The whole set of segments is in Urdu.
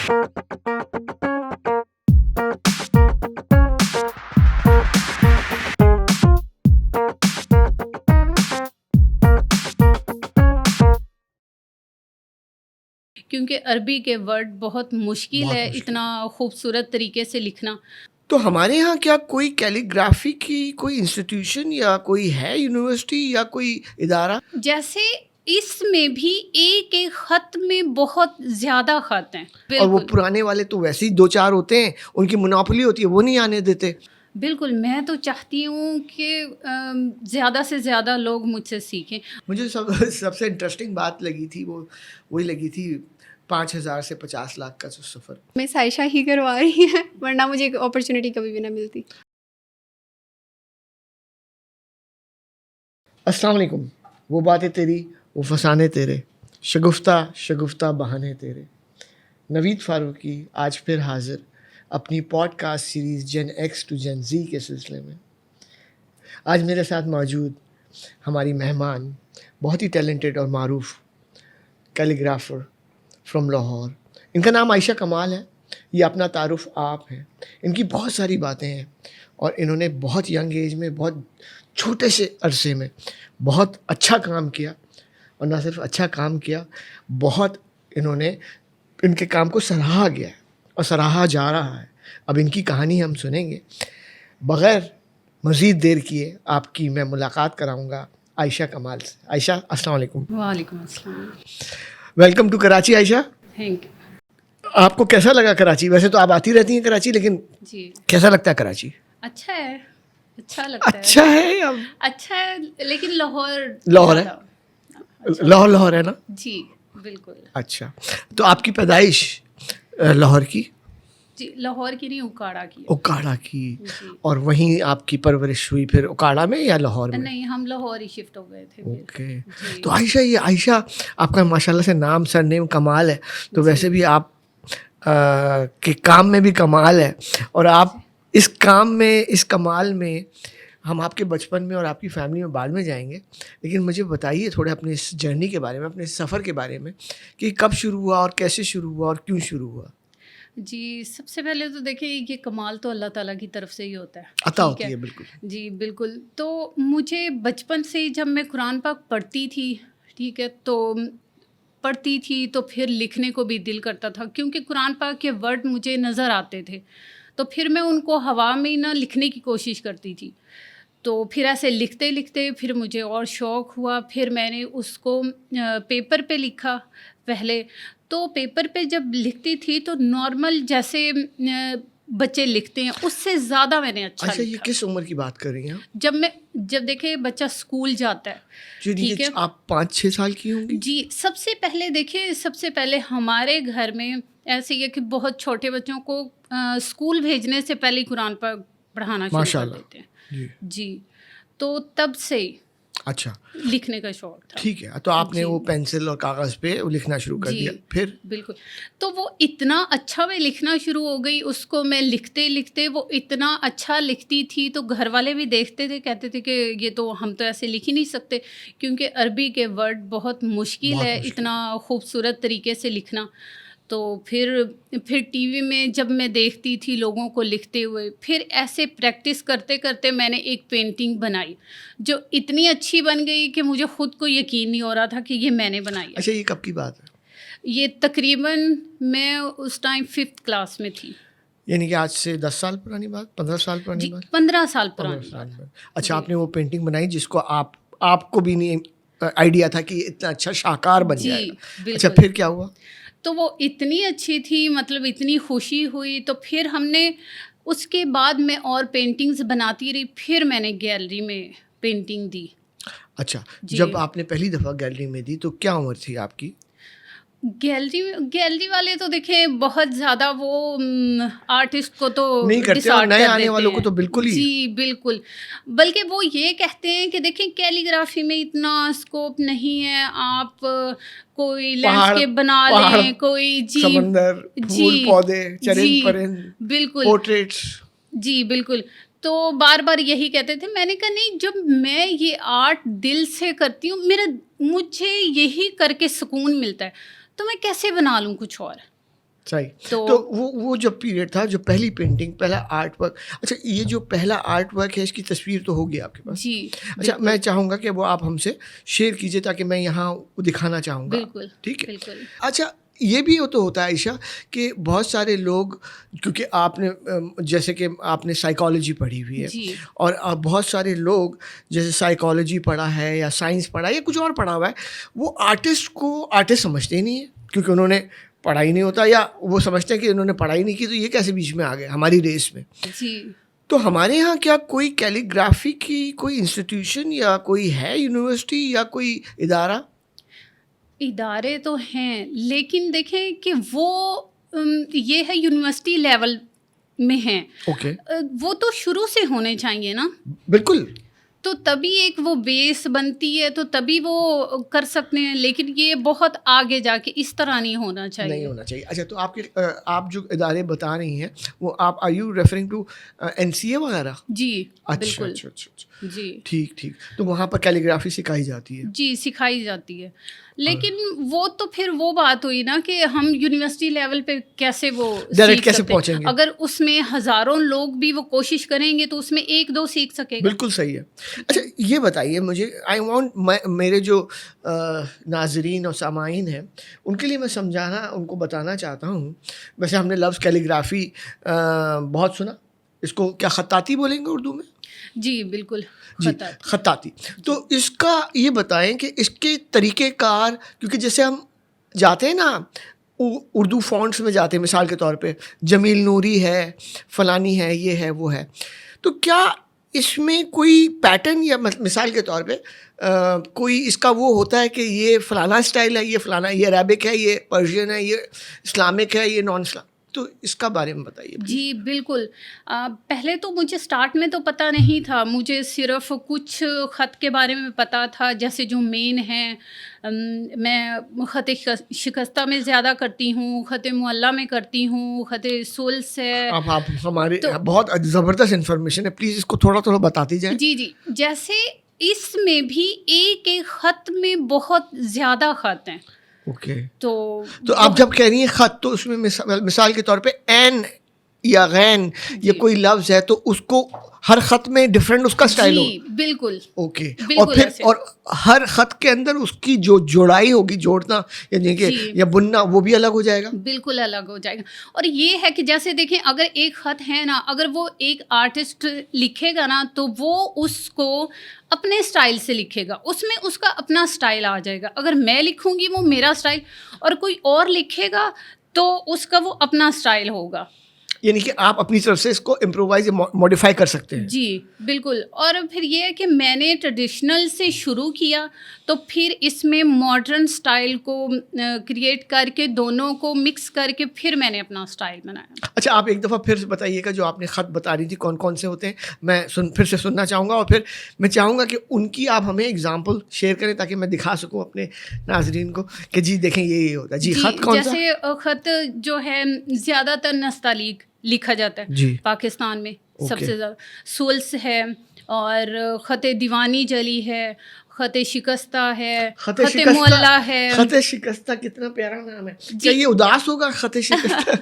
کیونکہ عربی کے ورڈ بہت مشکل ہے اتنا خوبصورت طریقے سے لکھنا. تو ہمارے یہاں کیا کوئی کیلیگرافی کی کوئی انسٹیٹیوشن یا کوئی ہے یونیورسٹی یا کوئی ادارہ؟ جیسے اس میں بھی ایک ایک خط میں بہت زیادہ خط ہیں. اور وہ پرانے والے تو ویسے ہی دو چار ہوتے ہیں، ان کی منوپلی ہوتی ہے، وہ نہیں آنے دیتے. بالکل. میں تو چاہتی ہوں کہ زیادہ سے زیادہ لوگ مجھ سے سیکھیں. مجھے سب سے انٹرسٹنگ بات لگی تھی وہی لگی تھی 5,000 سے 50 لاکھ کا جو سفر. میں عائشہ ہی کروا رہی ہیں، ورنہ مجھے اپرچونیٹی کبھی بھی نہ ملتی. السلام علیکم. وہ باتیں تیری، وہ فسانے تیرے، شگفتہ بہانے تیرے. نوید فاروقی آج پھر حاضر اپنی پوڈ کاسٹ سیریز جن ایکس ٹو جن زی کے سلسلے میں. آج میرے ساتھ موجود ہماری مہمان بہت ہی ٹیلنٹڈ اور معروف کیلیگرافر فرام لاہور. ان کا نام عائشہ کمال ہے. یہ اپنا تعارف آپ ہیں. ان کی بہت ساری باتیں ہیں اور انہوں نے بہت ینگ ایج میں، بہت چھوٹے سے عرصے میں بہت اچھا کام کیا. اور نہ صرف اچھا کام کیا، بہت انہوں نے ان کے کام کو سراہا گیا ہے اور سراہا جا رہا ہے. اب ان کی کہانی ہم سنیں گے. بغیر مزید دیر کیے آپ کی میں ملاقات کراؤں گا عائشہ کمال سے. عائشہ السلام علیکم. وعلیکم السلام. Welcome to Karachi. Ayesha thank you. آپ کو کیسا لگا کراچی؟ ویسے تو آپ آتی رہتی ہیں کراچی، لیکن جی کیسا لگتا ہے کراچی؟ اچھا ہے. اچھا لگتا ہے. اچھا ہے یا اچھا ہے، لیکن لاہور ہے؟ لاہور ہے نا؟ جی بالکل. اچھا، تو آپ کی پیدائش لاہور کی؟ جی لاہور کی نہیں، اکاڑا کی. اکاڑا کی. اور وہیں آپ کی پرورش ہوئی پھر اکاڑا میں یا لاہور میں؟ نہیں، ہم لاہور ہی شفٹ ہو گئے تھے. اوکے. تو عائشہ آپ کا ماشاء اللہ سے نام سر نیم کمال ہے. تو ویسے بھی آپ کے کام میں بھی کمال ہے. اور آپ اس کمال میں ہم آپ کے بچپن میں اور آپ کی فیملی میں بعد میں جائیں گے. لیکن مجھے بتائیے تھوڑے اپنے اس جرنی کے بارے میں، اپنے سفر کے بارے میں، کہ کب شروع ہوا اور کیسے شروع ہوا اور کیوں شروع ہوا. جی سب سے پہلے تو دیکھیں یہ کمال تو اللہ تعالیٰ کی طرف سے ہی ہوتا ہے، عطا ہوتی ہے. بالکل. جی بالکل. تو مجھے بچپن سے ہی جب میں قرآن پاک پڑھتی تھی، ٹھیک ہے، تو پھر لکھنے کو بھی دل کرتا تھا، کیونکہ قرآن پاک کے ورڈ مجھے نظر آتے تھے. تو پھر میں ان کو ہوا میں ہی نہ لکھنے کی کوشش کرتی تھی. تو پھر ایسے لکھتے لکھتے پھر مجھے اور شوق ہوا. پھر میں نے اس کو پیپر پہ لکھا پہلے. تو پیپر پہ جب لکھتی تھی تو نارمل جیسے بچے لکھتے ہیں اس سے زیادہ میں نے اچھا لکھا. یہ کس عمر کی بات کر رہی ہیں؟ جب دیکھیں بچہ اسکول جاتا ہے، ٹھیک ہے، آپ 5-6 سال کی ہوں گی. جی سب سے پہلے ہمارے گھر میں ایسے ہی ہے کہ بہت چھوٹے بچوں کو اسکول بھیجنے سے پہلے قرآن پاک پڑھانا شروع کر دیتے ہیں. جی تو تب سے اچھا لکھنے کا شوق تھا. ٹھیک ہے. تو آپ نے وہ پینسل اور کاغذ پہ لکھنا شروع کر دیا. پھر بالکل. تو وہ اتنا اچھا میں لکھنا شروع ہو گئی. اس کو میں لکھتے لکھتے وہ اتنا اچھا لکھتی تھی تو گھر والے بھی دیکھتے تھے، کہتے تھے کہ یہ تو ہم تو ایسے لکھ ہی نہیں سکتے، کیونکہ عربی کے ورڈ بہت مشکل ہے اتنا خوبصورت طریقے سے لکھنا. تو پھر ٹی وی میں جب میں دیکھتی تھی لوگوں کو لکھتے ہوئے، پھر ایسے پریکٹس کرتے کرتے میں نے ایک پینٹنگ بنائی جو اتنی اچھی بن گئی کہ مجھے خود کو یقین نہیں ہو رہا تھا کہ یہ میں نے بنائی. اچھا یہ کب کی بات ہے؟ یہ تقریباً میں اس ٹائم 5th کلاس میں تھی. یعنی کہ آج سے 10 سال پرانی بات، 15 سال پرانی بات؟ 15 سال پرانی. اچھا آپ نے وہ پینٹنگ بنائی جس کو آپ کو بھی نہیں آئیڈیا تھا کہ اتنا اچھا شاہکار بن جائے گا. اچھا پھر کیا ہوا؟ تو وہ اتنی اچھی تھی، مطلب اتنی خوشی ہوئی. تو پھر ہم نے اس کے بعد میں اور پینٹنگز بناتی رہی. پھر میں نے گیلری میں پینٹنگ دی. اچھا جب آپ نے پہلی دفعہ گیلری میں دی تو کیا عمر تھی آپ کی؟ گیلری والے تو دیکھیں بہت زیادہ وہ آرٹسٹ کو تو نہیں کرتے، اور نئے آنے والوں کو تو بالکل ہی. جی بالکل. بلکہ وہ یہ کہتے ہیں کہ دیکھیں کیلیگرافی میں اتنا اسکوپ نہیں ہے، آپ کوئی لینڈسکیپ بنا لیں، کوئی سمندر، پھول پودے، چرند پرند، بالکل پورٹریٹس. جی بالکل. تو بار بار یہی کہتے تھے. میں نے کہا نہیں، جب میں یہ آرٹ دل سے کرتی ہوں، مجھے یہی کر کے سکون ملتا ہے، تو میں کیسے بنا لوں کچھ اور. صحیح. تو وہ جو پیریڈ تھا, جو پہلی پینٹنگ, پہلا آرٹ ورک, اچھا یہ جو پہلا آرٹ ورک ہے اس کی تصویر تو ہوگی آپ کے پاس؟ جی. اچھا میں چاہوں گا کہ وہ آپ ہم سے شیئر کیجیے تاکہ میں یہاں دکھانا چاہوں گا. بالکل. ٹھیک ہے. بالکل. اچھا یہ بھی تو ہوتا ہے عائشہ کہ بہت سارے لوگ, کیونکہ آپ نے جیسے کہ آپ نے سائیکالوجی پڑھی ہوئی ہے, جی. اور بہت سارے لوگ جیسے سائیکالوجی پڑھا ہے یا سائنس پڑھا ہے یا کچھ اور پڑھا ہوا ہے, وہ آرٹسٹ کو آرٹسٹ سمجھتے ہی نہیں ہیں کیونکہ انہوں نے پڑھا ہی نہیں ہوتا, یا وہ سمجھتے ہیں کہ انہوں نے پڑھائی نہیں کی تو یہ کیسے بیچ میں آ گئے ہماری ریس میں. جی. تو ہمارے یہاں کیا کوئی کیلیگرافی کی کوئی انسٹیٹیوشن یا کوئی ہے یونیورسٹی یا کوئی ادارہ؟ ادارے تو ہیں, لیکن دیکھیں کہ وہ یہ ہے یونیورسٹی لیول میں ہیں. اوکے. وہ تو شروع سے ہونے چاہیے نا. بالکل. تو تبھی ایک وہ بیس بنتی ہے, تو تبھی وہ کر سکتے ہیں, لیکن یہ بہت آگے جا کے اس طرح نہیں ہونا چاہیے. نہیں ہونا چاہیے. اچھا تو آپ جو ادارے بتا رہی ہیں وہ آپ are you referring to NCA وغیرہ؟ جی اچھا بالکل. اچھا اچھا. جی ٹھیک. تو وہاں پر کیلیگرافی سکھائی جاتی ہے؟ جی سکھائی جاتی ہے, لیکن وہ تو پھر وہ بات ہوئی نا کہ ہم یونیورسٹی لیول پہ کیسے وہ ڈائریکٹ کیسے پہنچیں گے؟ اگر اس میں ہزاروں لوگ بھی وہ کوشش کریں گے تو اس میں ایک دو سیکھ سکے گا. بالکل صحیح ہے. اچھا یہ بتائیے مجھے, آئی وانٹ, میرے جو ناظرین اور سامعین ہیں ان کے لیے میں سمجھانا, ان کو بتانا چاہتا ہوں. ویسے ہم نے لفظ کیلیگرافی بہت سنا, اس کو کیا خطاطی بولیں گے اردو میں؟ جی بالکل. جی خطاطی. تو اس کا یہ بتائیں کہ اس کے طریقہ کار, کیونکہ جیسے ہم جاتے ہیں نا اردو فونٹس میں جاتے ہیں, مثال کے طور پہ جمیل نوری ہے, فلانی ہے, یہ ہے, وہ ہے, تو کیا اس میں کوئی پیٹرن یا مثال کے طور پہ کوئی اس کا وہ ہوتا ہے کہ یہ فلانا اسٹائل ہے, یہ فلانا, یہ عربک ہے, یہ پرشین ہے, یہ اسلامک ہے, یہ نان اسلام, تو اس کا بارے میں بتائیے. جی بالکل. پہلے تو مجھے سٹارٹ میں تو پتہ نہیں تھا, مجھے صرف کچھ خط کے بارے میں پتہ تھا, جیسے جو مین ہیں. میں خط شکستہ میں زیادہ کرتی ہوں, خط معلیٰ میں کرتی ہوں, خط سولس ہے. آپ ہمارے بہت زبردست انفارمیشن ہے, پلیز اس کو تھوڑا تھوڑا بتاتی جائیں. جی جی. جیسے اس میں بھی ایک ایک خط میں بہت زیادہ خط ہیں. اوکے. تو آپ جب کہہ رہی ہیں خط, تو اس میں مثال کے طور پہ این یا غین یا کوئی لفظ ہے تو اس کو ہر خط میں ڈفرینٹ اس کا اسٹائل ہوگا. جی بالکل. اوکے. اور پھر اور ہر خط کے اندر اس کی جو جوڑائی ہوگی, جوڑنا یعنی کہ یا بننا, وہ بھی الگ ہو جائے گا. بالکل الگ ہو جائے گا. اور یہ ہے کہ جیسے دیکھیں اگر ایک خط ہے نا, اگر وہ ایک آرٹسٹ لکھے گا نا تو وہ اس کو اپنے اسٹائل سے لکھے گا, اس میں اس کا اپنا اسٹائل آ جائے گا. اگر میں لکھوں گی وہ میرا اسٹائل, اور کوئی اور لکھے گا تو اس کا وہ اپنا اسٹائل ہوگا. یعنی کہ آپ اپنی طرف سے اس کو امپرووائز موڈیفائی کر سکتے ہیں. جی بالکل. اور پھر یہ ہے کہ میں نے ٹریڈیشنل سے شروع کیا, تو پھر اس میں ماڈرن سٹائل کو کریٹ کر کے دونوں کو مکس کر کے پھر میں نے اپنا سٹائل بنایا. اچھا آپ ایک دفعہ پھر سے بتائیے گا جو آپ نے خط بتا رہی تھی کون کون سے ہوتے ہیں, میں پھر سے سننا چاہوں گا, اور پھر میں چاہوں گا کہ ان کی آپ ہمیں اگزامپل شیئر کریں تاکہ میں دکھا سکوں اپنے ناظرین کو کہ جی دیکھیں یہ ہوتا ہے. جی خط کون سا؟ جیسے خط جو ہے زیادہ تر نستعلیق لکھا جاتا ہے جی پاکستان میں سب سے زیادہ. سولس ہے, اور خط دیوانی جلی ہے, خط شکستہ ہے, خط معلیٰ ہے. خط شکستہ کتنا پیارا نام ہے. کیا یہ اداس ہوگا خط شکستہ؟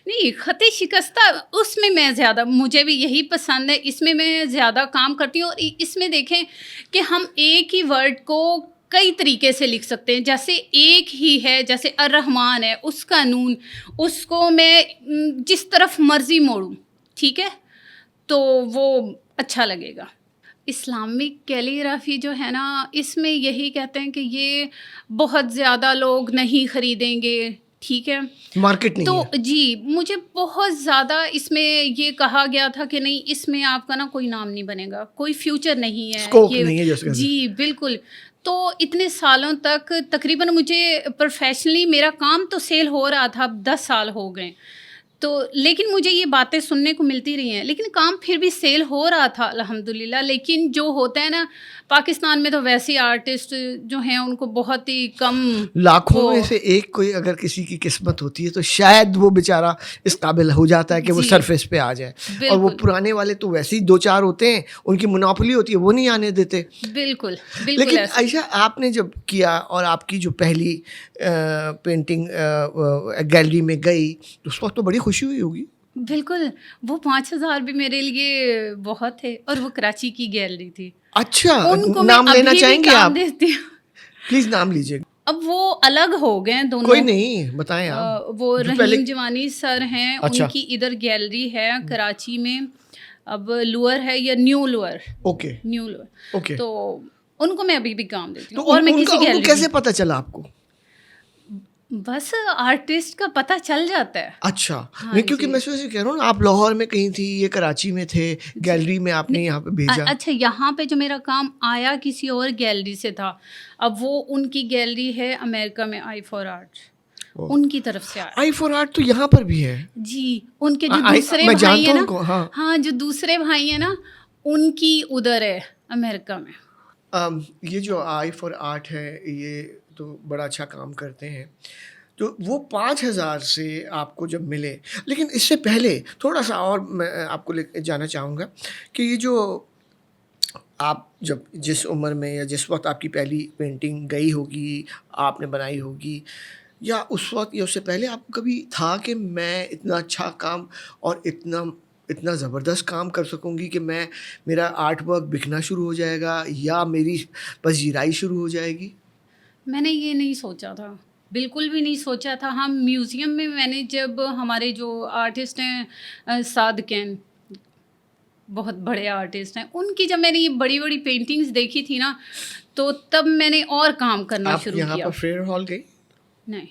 نہیں, خط شکستہ اس میں زیادہ, مجھے بھی یہی پسند ہے, اس میں زیادہ کام کرتی ہوں. اور اس میں دیکھیں کہ ہم ایک ہی ورڈ کو کئی طریقے سے لکھ سکتے ہیں. جیسے ایک ہی ہے, جیسے الرحمن ہے, اس کا نون, اس کو میں جس طرف مرضی موڑوں, ٹھیک ہے, تو وہ اچھا لگے گا. اسلامک کیلیگرافی جو ہے نا, اس میں یہی کہتے ہیں کہ یہ بہت زیادہ لوگ نہیں خریدیں گے, ٹھیک ہے, مارکیٹ نہیں تو ہے. جی مجھے بہت زیادہ اس میں یہ کہا گیا تھا کہ نہیں, اس میں آپ کا نا کوئی نام نہیں بنے گا, کوئی فیوچر نہیں ہے, اسکوپ نہیں ہے جیسے. جی بالکل. تو اتنے سالوں تک تقریباً مجھے پروفیشنلی میرا کام تو سیل ہو رہا تھا, اب 10 سال ہو گئے, تو لیکن مجھے یہ باتیں سننے کو ملتی رہی ہیں, لیکن کام پھر بھی سیل ہو رہا تھا الحمدللہ. لیکن جو ہوتا ہے نا پاکستان میں تو ویسے آرٹسٹ جو ہیں ان کو بہت ہی کم, لاکھوں میں سے ایک کوئی اگر کسی کی قسمت ہوتی ہے تو شاید وہ بیچارہ اس قابل ہو جاتا ہے کہ وہ سرفیس پہ آ جائے, اور وہ پرانے والے تو ویسے ہی 2-4 ہوتے ہیں, ان کی منوپلی ہوتی ہے, وہ نہیں آنے دیتے. بالکل. لیکن عائشہ آپ نے جب کیا اور آپ کی جو پہلی پینٹنگ گیلری میں گئی تو اس وقت تو بڑی خوشی ہوئی ہوگی. بالکل, وہ 5,000 بھی میرے لیے بہت ہے, اور وہ کراچی کی گیلری تھی. اچھا, ان کو نام لینا چاہیں گے آپ؟ دیتی ہوں, پلیز نام لیجیے. اب وہ الگ ہو گئے دونوں. کوئی نہیں, بتائیں آپ. وہ رحیم جوانی سر ہیں, اچھا. ان کی ادھر گیلری ہے کراچی میں. اب لوور ہے یا new lower, okay new lower, okay. تو ان کو میں ابھی بھی کام دیتی ہوں. تو اور میں ان کسی کو گیلری کیسے پتہ چلا آپ کو؟ بس آرٹسٹ کا پتہ چل جاتا ہے. اچھا, نہیں کیونکہ میں سے کہہ رہا ہوں نا, آپ لاہور میں کہیں تھی, یہ کراچی میں تھے, گیلری میں آپ نے یہاں پہ بھیجا. اچھا, یہاں پہ جو میرا کام آیا کسی اور گیلری سے تھا. اب وہ ان کی گیلری ہے امریکہ میں, آئی فار آرٹ, ان کی طرف سے آیا. آئی فار آرٹ تو یہاں پر بھی ہے جی, ان کے جو دوسرے میں بھائی ہیں جانتا ہوں. نا, ہاں جو دوسرے بھائی ہیں نا, ان کی ادھر ہے امریکہ میں. یہ جو آئی فار آرٹ ہے یہ تو بڑا اچھا کام کرتے ہیں. تو وہ 5,000 سے آپ کو جب ملے, لیکن اس سے پہلے تھوڑا سا اور میں آپ کو لے جانا چاہوں گا کہ یہ جو آپ جب جس عمر میں یا جس وقت آپ کی پہلی پینٹنگ گئی ہوگی, آپ نے بنائی ہوگی, یا اس وقت یا اس سے پہلے آپ کو کبھی تھا کہ میں اتنا اچھا کام اور اتنا زبردست کام کر سکوں گی کہ میرا آرٹ ورک بکنا شروع ہو جائے گا یا میری پذیرائی شروع ہو جائے گی؟ میں نے یہ نہیں سوچا تھا, بالکل بھی نہیں سوچا تھا. ہم میوزیم میں نے جب ہمارے جو آرٹسٹ ہیں صادقین, بہت بڑے آرٹسٹ ہیں, ان کی جب میں نے یہ بڑی بڑی پینٹنگز دیکھی تھی نا, تو تب میں نے اور کام کرنا شروع کیا. آپ یہاں پر فیئر ہال گئی؟ نہیں,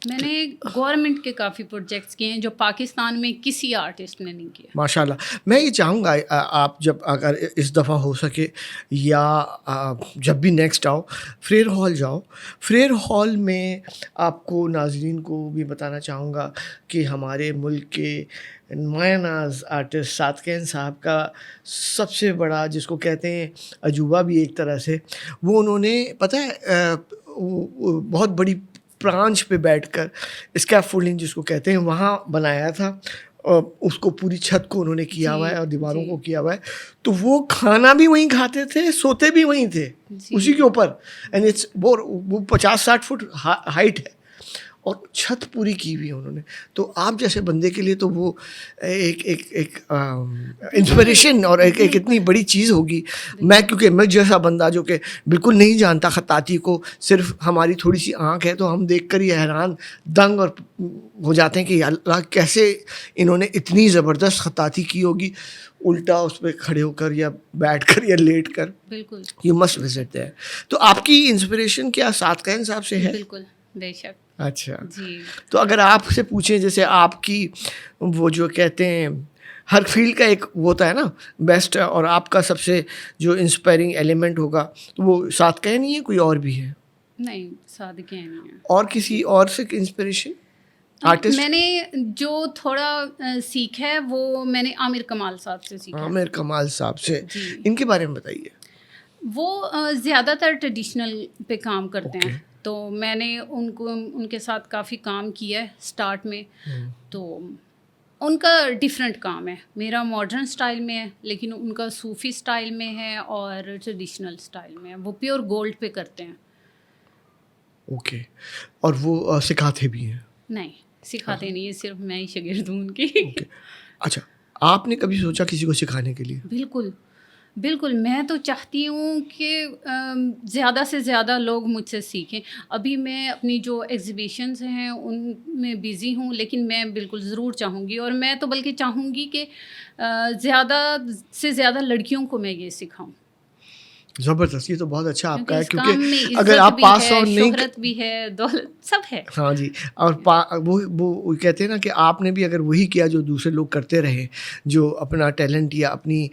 میں نے گورنمنٹ کے کافی پروجیکٹس کیے ہیں جو پاکستان میں کسی آرٹسٹ نے نہیں کیا. ماشاء اللہ. میں یہ چاہوں گا آپ جب اگر اس دفعہ ہو سکے یا جب بھی نیکسٹ آؤ, فریئر ہال جاؤ. فریئر ہال میں آپ کو ناظرین کو بھی بتانا چاہوں گا کہ ہمارے ملک کے نمایاں ناز آرٹسٹ صادقین صاحب کا سب سے بڑا, جس کو کہتے ہیں عجوبہ بھی ایک طرح سے, وہ انہوں نے پتہ ہے بہت بڑی برانچ پہ بیٹھ کر اسکیفولڈنگ جس کو کہتے ہیں وہاں بنایا تھا, اور اس کو پوری چھت کو انہوں نے کیا ہوا ہے اور دیواروں کو کیا ہوا ہے. تو وہ کھانا بھی وہیں کھاتے تھے, سوتے بھی وہیں تھے, اسی کے اوپر. اینڈ اٹس وہ 50-60 فٹ ہائٹ ہے اور چھت پوری کی ہوئی ہے انہوں نے. تو آپ جیسے بندے کے لیے تو وہ ایک انسپریشن اور ایک اتنی بڑی چیز ہوگی. کیونکہ میں جیسا بندہ جو کہ بالکل نہیں جانتا خطاطی کو, صرف ہماری تھوڑی سی آنکھ ہے تو ہم دیکھ کر یہ حیران دنگ اور ہو جاتے ہیں کہ اللہ کیسے انہوں نے اتنی زبردست خطاطی کی ہوگی, الٹا اس پہ کھڑے ہو کر یا بیٹھ کر یا لیٹ کر. بالکل, یو مسٹ وزٹ دیئر. تو آپ کی انسپریشن کیا صادقین صاحب سے ہے؟ بالکل, بے شک. اچھا جی, تو اگر آپ سے پوچھیں جیسے آپ کی وہ جو کہتے ہیں ہر فیلڈ کا ایک وہ ہوتا ہے نا بیسٹ, اور آپ کا سب سے جو انسپائرنگ ایلیمنٹ ہوگا تو وہ صادقین نہیں ہے, کوئی اور بھی ہے؟ نہیں, صادقین نہیں ہے. اور کسی اور سے انسپریشن آرٹسٹ؟ میں نے جو تھوڑا سیکھا ہے وہ میں نے عامر کمال صاحب سے سیکھا. عامر کمال صاحب سے, ان کے بارے میں بتائیے. وہ زیادہ تر ٹریڈیشنل پہ کام کرتے ہیں, تو میں نے ان کے ساتھ کافی کام کیا ہے اسٹارٹ میں. تو ان کا ڈفرینٹ کام ہے, میرا ماڈرن اسٹائل میں ہے لیکن ان کا صوفی اسٹائل میں ہے اور ٹریڈیشنل اسٹائل میں ہے. وہ پیور گولڈ پہ کرتے ہیں. اوکے, اور وہ سکھاتے بھی ہیں؟ نہیں, سکھاتے نہیں ہیں, صرف میں ہی شاگرد ہوں ان کی. اچھا, آپ نے کبھی سوچا کسی کو سکھانے کے لیے؟ بالکل بالکل, میں تو چاہتی ہوں کہ زیادہ سے زیادہ لوگ مجھ سے سیکھیں. ابھی میں اپنی جو ایگزیبیشنز ہیں ان میں بیزی ہوں, لیکن میں بالکل ضرور چاہوں گی, اور میں تو بلکہ چاہوں گی کہ زیادہ سے زیادہ لڑکیوں کو میں یہ سکھاؤں. زبردست, یہ تو بہت اچھا آپ کا ہے, کیونکہ اگر آپ پاس آن نہیں, شہرت بھی ہے, دولت سب ہے. ہاں جی, اور وہ کہتے ہیں نا کہ آپ نے بھی اگر وہی کیا جو دوسرے لوگ کرتے رہے, جو اپنا ٹیلنٹ یا اپنی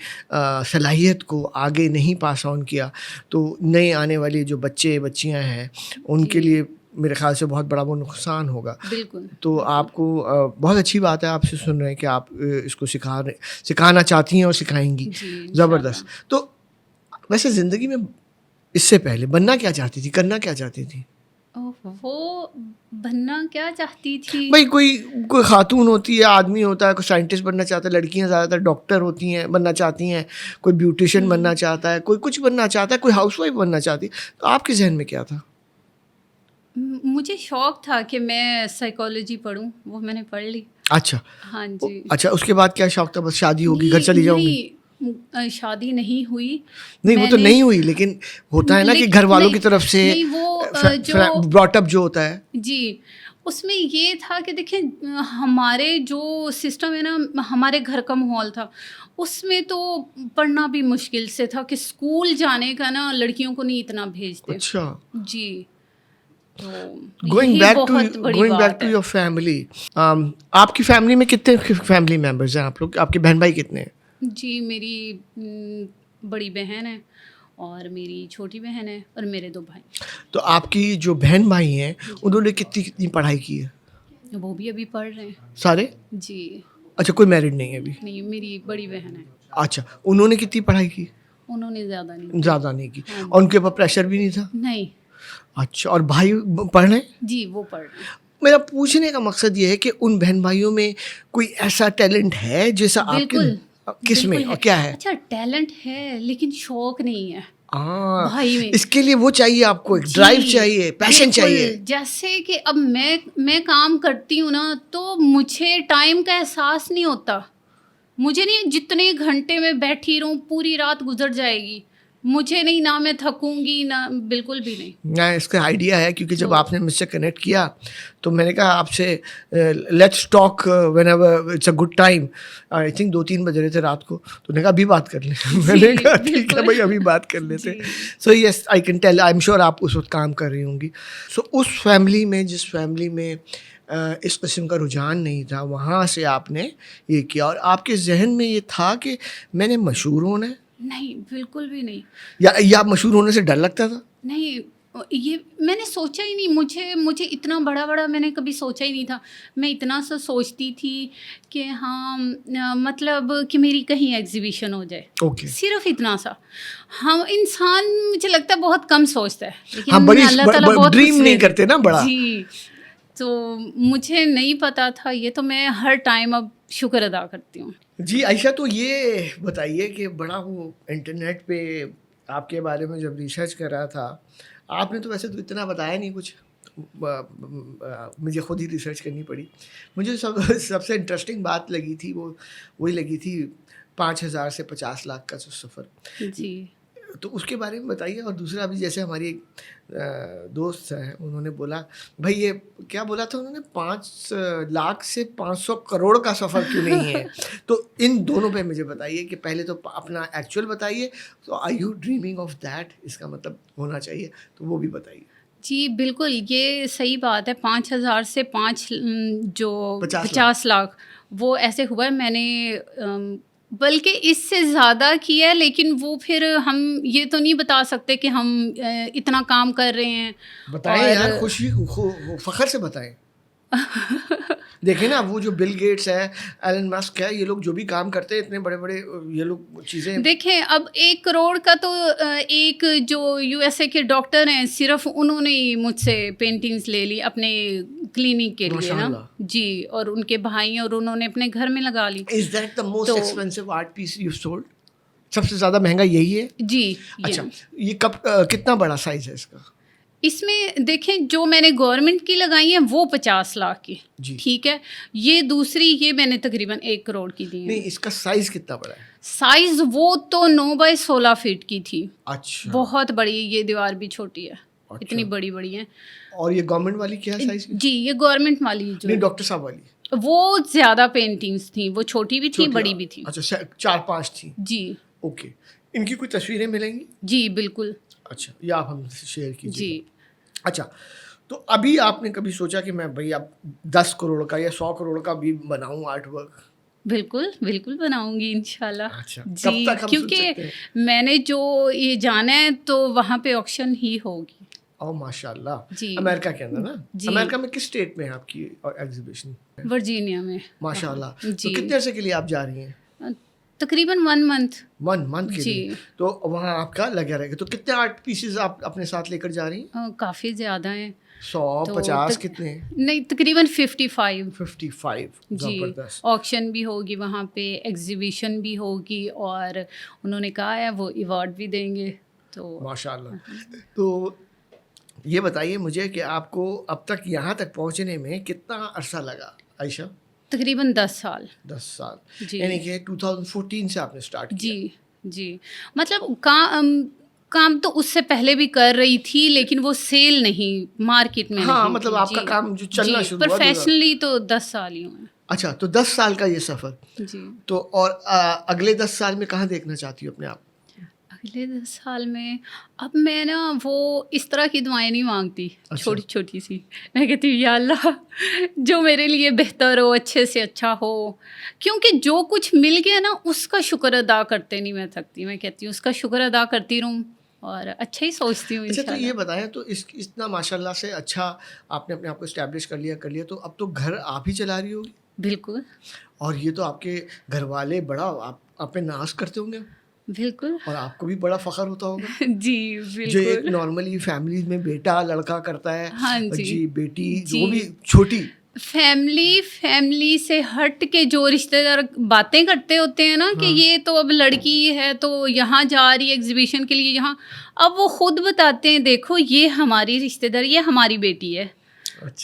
صلاحیت کو آگے نہیں پاس آن کیا, تو نئے آنے والے جو بچے بچیاں ہیں ان کے لیے میرے خیال سے بہت بڑا وہ نقصان ہوگا. بالکل. تو آپ کو بہت اچھی بات ہے آپ سے سن رہے ہیں کہ آپ اس کو سکھانا چاہتی ہیں اور سکھائیں گی. زبردست. تو ویسے زندگی میں اس سے پہلے بننا کیا چاہتی تھی, کرنا کیا چاہتی تھی؟ وہ بننا کیا چاہتی تھی بھائی کوئی خاتون ہوتی ہے, آدمی ہوتا ہے, کوئی سائنٹسٹ بننا چاہتا ہے, لڑکیاں زیادہ تر ڈاکٹر ہوتی ہیں بننا چاہتی ہیں, کوئی بیوٹیشین بننا چاہتا ہے, کوئی کچھ بننا چاہتا ہے, کوئی ہاؤس وائف بننا چاہتی. تو آپ کے ذہن میں کیا تھا؟ مجھے شوق تھا کہ میں سائیکالوجی پڑھوں, وہ میں نے پڑھ لی. اچھا. ہاں جی. اچھا, اس کے بعد کیا شوق تھا؟ بس شادی ہوگی, گھر چلی جاؤں گی؟ شادی نہیں ہوئی. نہیں وہ تو نہیں ہوئی, لیکن ہوتا ہے نا کہ گھر والوں کی طرف سے براٹ اپ جو ہوتا ہے. جی, اس میں یہ تھا کہ دیکھیں ہمارے جو سسٹم ہے نا, ہمارے گھر کا ماحول تھا, اس میں تو پڑھنا بھی مشکل سے تھا کہ اسکول جانے کا نا لڑکیوں کو نہیں اتنا بھیجتے. اچھا جی. Going back to your family, آپ کی فیملی میں کتنے فیملی ممبرز ہیں آپ لوگ؟ آپ کے بہن بھائی کتنے ہیں؟ جی, میری بڑی بہن ہے اور میری چھوٹی بہن ہے اور میرے 2 بھائی. تو آپ کی جو بہن بھائی ہیں انہوں نے کتنی پڑھائی کی ہے؟ وہ بھی ابھی پڑھ رہے ہیں سارے. جی. اچھا, کوئی میرڈ نہیں ہے ابھی؟ نہیں, میری بڑی بہن ہے. اچھا, انہوں نے کتنی پڑھائی کی؟ انہوں نے زیادہ نہیں کی. اور ان کے اوپر پریشر بھی نہیں تھا؟ نہیں. اچھا, اور بھائی پڑھ رہے ہیں؟ جی, وہ پڑھ رہے ہیں. میرا پوچھنے کا مقصد یہ ہے کہ ان بہن بھائیوں میں کوئی ایسا ٹیلنٹ ہے جیسا آپ کے کس میں اور کیا ہے؟ اچھا, ٹیلنٹ ہے لیکن شوق نہیں ہے بھائی میں. اس کے لیے وہ چاہیے آپ کو, ایک ڈرائیو چاہیے, پیشن چاہیے. جیسے کہ اب میں کام کرتی ہوں نا تو مجھے ٹائم کا احساس نہیں ہوتا. مجھے نہیں, جتنے گھنٹے میں بیٹھی رہوں پوری رات گزر جائے گی, مجھے نہیں, نہ میں تھکوں گی نہ, بالکل بھی نہیں. میں اس کا آئیڈیا ہے کیونکہ جب آپ نے مجھ سے کنیکٹ کیا تو میں نے کہا آپ سے let's talk whenever it's a good time. I think 2-3 بج رہے تھے رات کو, تو نے کہا ابھی بات کر لیں. میں نے کہا ٹھیک ہے بھائی, ابھی بات کر لیتے. So yes, I can tell, I am sure آپ اس وقت کام کر رہی ہوں گی. سو اس فیملی میں, جس فیملی میں اس قسم کا رجحان نہیں تھا, وہاں سے آپ نے یہ کیا, اور آپ کے ذہن میں یہ تھا کہ میں نے مشہور ہونا ہے؟ نہیں, بالکل بھی نہیں. یا مشہور ہونے سے ڈر لگتا تھا؟ نہیں, یہ میں نے سوچا ہی نہیں. مجھے اتنا بڑا میں نے کبھی سوچا ہی نہیں تھا. میں اتنا سا سوچتی تھی کہ ہاں مطلب کہ میری کہیں ایگزیبیشن ہو جائے, صرف اتنا سا. ہم انسان مجھے لگتا ہے بہت کم سوچتا ہے, لیکن اللہ تعالیٰ بہت ڈریم نہیں کرتے نا بڑا. جی, تو مجھے نہیں پتا تھا یہ, تو میں ہر ٹائم اب شکر ادا کرتی ہوں. جی عائشہ, تو یہ بتائیے کہ بڑا وہ انٹرنیٹ پہ آپ کے بارے میں جب ریسرچ کر رہا تھا, آپ نے تو ویسے تو اتنا بتایا نہیں کچھ, مجھے خود ہی ریسرچ کرنی پڑی. مجھے سب سے انٹرسٹنگ بات لگی تھی وہی لگی تھی 5,000 سے 50 لاکھ کا جو سفر. جی, تو اس کے بارے میں بتائیے. اور دوسرا ابھی جیسے ہماری ایک دوست ہیں, انہوں نے بولا بھائی, یہ کیا بولا تھا انہوں نے, 5 لاکھ سے 500 کروڑ کا سفر کیوں نہیں ہے؟ تو ان دونوں پہ مجھے بتائیے کہ پہلے تو اپنا ایکچوئل بتائیے, تو are you dreaming of that, اس کا مطلب ہونا چاہیے, تو وہ بھی بتائیے. جی بالکل, یہ صحیح بات ہے. 5,000 سے 50 لاکھ وہ ایسے ہوا ہے. میں نے بلکہ اس سے زیادہ کیا ہے, لیکن وہ پھر ہم یہ تو نہیں بتا سکتے کہ ہم اتنا کام کر رہے ہیں. بتائیں یار, خوشی فخر سے بتائیں. دیکھیں نا, وہ جو بل گیٹس ہے, ایلن مسک ہے, یہ لوگ جو بھی کام کرتے ہیں, اتنے بڑے بڑے یہ لوگ چیزیں. دیکھیں اب 1 کروڑ کا تو ایک جو USA کے ڈاکٹر ہیں, صرف انہوں نے مجھ سے پینٹنگز لے لی اپنے کلینک کے لیے نا. جی, اور ان کے بھائی ہیں, اور انہوں نے اپنے گھر میں لگا لی. Is that the most expensive art piece you've sold? سب سے زیادہ مہنگا یہی ہے؟ جی. اچھا, یہ کتنا بڑا سائز ہے اس کا؟ اس میں دیکھیں جو میں نے گورنمنٹ کی لگائی ہیں وہ 50 لاکھ کی, ٹھیک ہے. یہ دوسری, یہ میں نے تقریباً 1 کروڑ کی دی. نہیں, اس کا سائز کتنا بڑا ہے؟ سائز وہ تو 9x16 فٹ کی تھی. اچھا, بہت بڑی. یہ دیوار بھی چھوٹی ہے, اتنی بڑی بڑی ہیں. اور یہ گورنمنٹ والی کیا سائز کی؟ جی, یہ گورنمنٹ والی جو ڈاکٹر صاحب والی, وہ زیادہ پینٹنگز تھیں, وہ چھوٹی بھی تھیں, بڑی بھی تھیں. اچھا, 4-5 تھیں. جی. اوکے, ان کی کوئی تصویریں ملیں گی؟ جی بالکل. اچھا, یا آپ ہم شیئر کیجیے. جی. اچھا, تو ابھی آپ نے کبھی سوچا کہ میں بھائی اب 10 کروڑ کا یا 100 کروڑ کا بھی بناؤں آرٹ ورک؟ بالکل بناؤں گی انشاءاللہ. اچھا, جی, کیونکہ میں نے جو یہ جانا ہے تو وہاں پہ آکشن ہی ہوگی. او ماشاء اللہ. جی. امریکہ کے اندر نا؟ جی. امریکہ میں کس اسٹیٹ میں ہے آپ کی ایگزیبیشن؟ ورجینیا میں. ماشاء اللہ. تو جی. کتنے عرصے کے لیے آپ جا رہی ہیں؟ تقریباً 1 month. 1 month کے جی. لیے. تو وہاں آپ کا لگا رہے گا. تو کتنے آرٹ پیسز آپ اپنے ساتھ لے کر جا رہی ہیں؟ کافی زیادہ ہیں. 150 کتنے؟ نہیں تقریباً 55. 55. جی. آکشن بھی ہوگی وہاں پہ, ایگزیبیشن بھی ہوگی, اور انہوں نے کہا ہے وہ ایوارڈ بھی دیں گے. تو ماشاء اللہ. تو یہ بتائیے مجھے کہ آپ کو اب تک یہاں تک پہنچنے میں کتنا عرصہ لگا عائشہ؟ تقریباً 10 سال. 10 سال. جی. یعنی کہ 2014 سے آپ نے اسٹارٹ کیا. جی جی. مطلب کام تو اس سے پہلے بھی کر رہی تھی, لیکن وہ سیل نہیں مارکیٹ میں. ہاں مطلب آپ کا کام جو چلنا شروع ہوا پروفیشنلی تو 10 سال ہی ہوئے. اچھا, تو 10 سال کا یہ سفر. جی. تو اور اگلے 10 سال میں کہاں دیکھنا چاہتی ہوں اپنے آپ؟ اگلے 10 سال میں اب میں نا وہ اس طرح کی دعائیں نہیں مانگتی, چھوٹی چھوٹی سی. میں کہتی ہوں یا اللہ جو میرے لیے بہتر ہو, اچھے سے اچھا ہو, کیونکہ جو کچھ مل گیا نا اس کا شکر ادا کرتے نہیں میں تھکتی. میں کہتی ہوں اس کا شکر ادا کرتی رہوں اور اچھا ہی سوچتی ہوں. اچھا, تو یہ بتائیں تو اتنا ماشاء اللہ سے اچھا آپ نے اپنے آپ کو اسٹیبلش کر لیا, تو اب تو گھر آپ ہی چلا رہی ہوگی؟ بالکل. اور یہ تو آپ کے گھر والے بڑا آپ پہ ناز کرتے ہوں گے. بالکل. اور آپ کو بھی بڑا فخر ہوتا ہوگا. جی بالکل. جو ایک نارملی فیملی میں بیٹا لڑکا کرتا ہے. ہاں جی. بیٹی جو بھی چھوٹی فیملی سے ہٹ کے جو رشتے دار باتیں کرتے ہوتے ہیں نا کہ یہ تو اب لڑکی ہے تو یہاں جا رہی ہے ایگزیبیشن کے لیے یہاں, اب وہ خود بتاتے ہیں دیکھو یہ ہماری رشتے دار, یہ ہماری بیٹی ہے.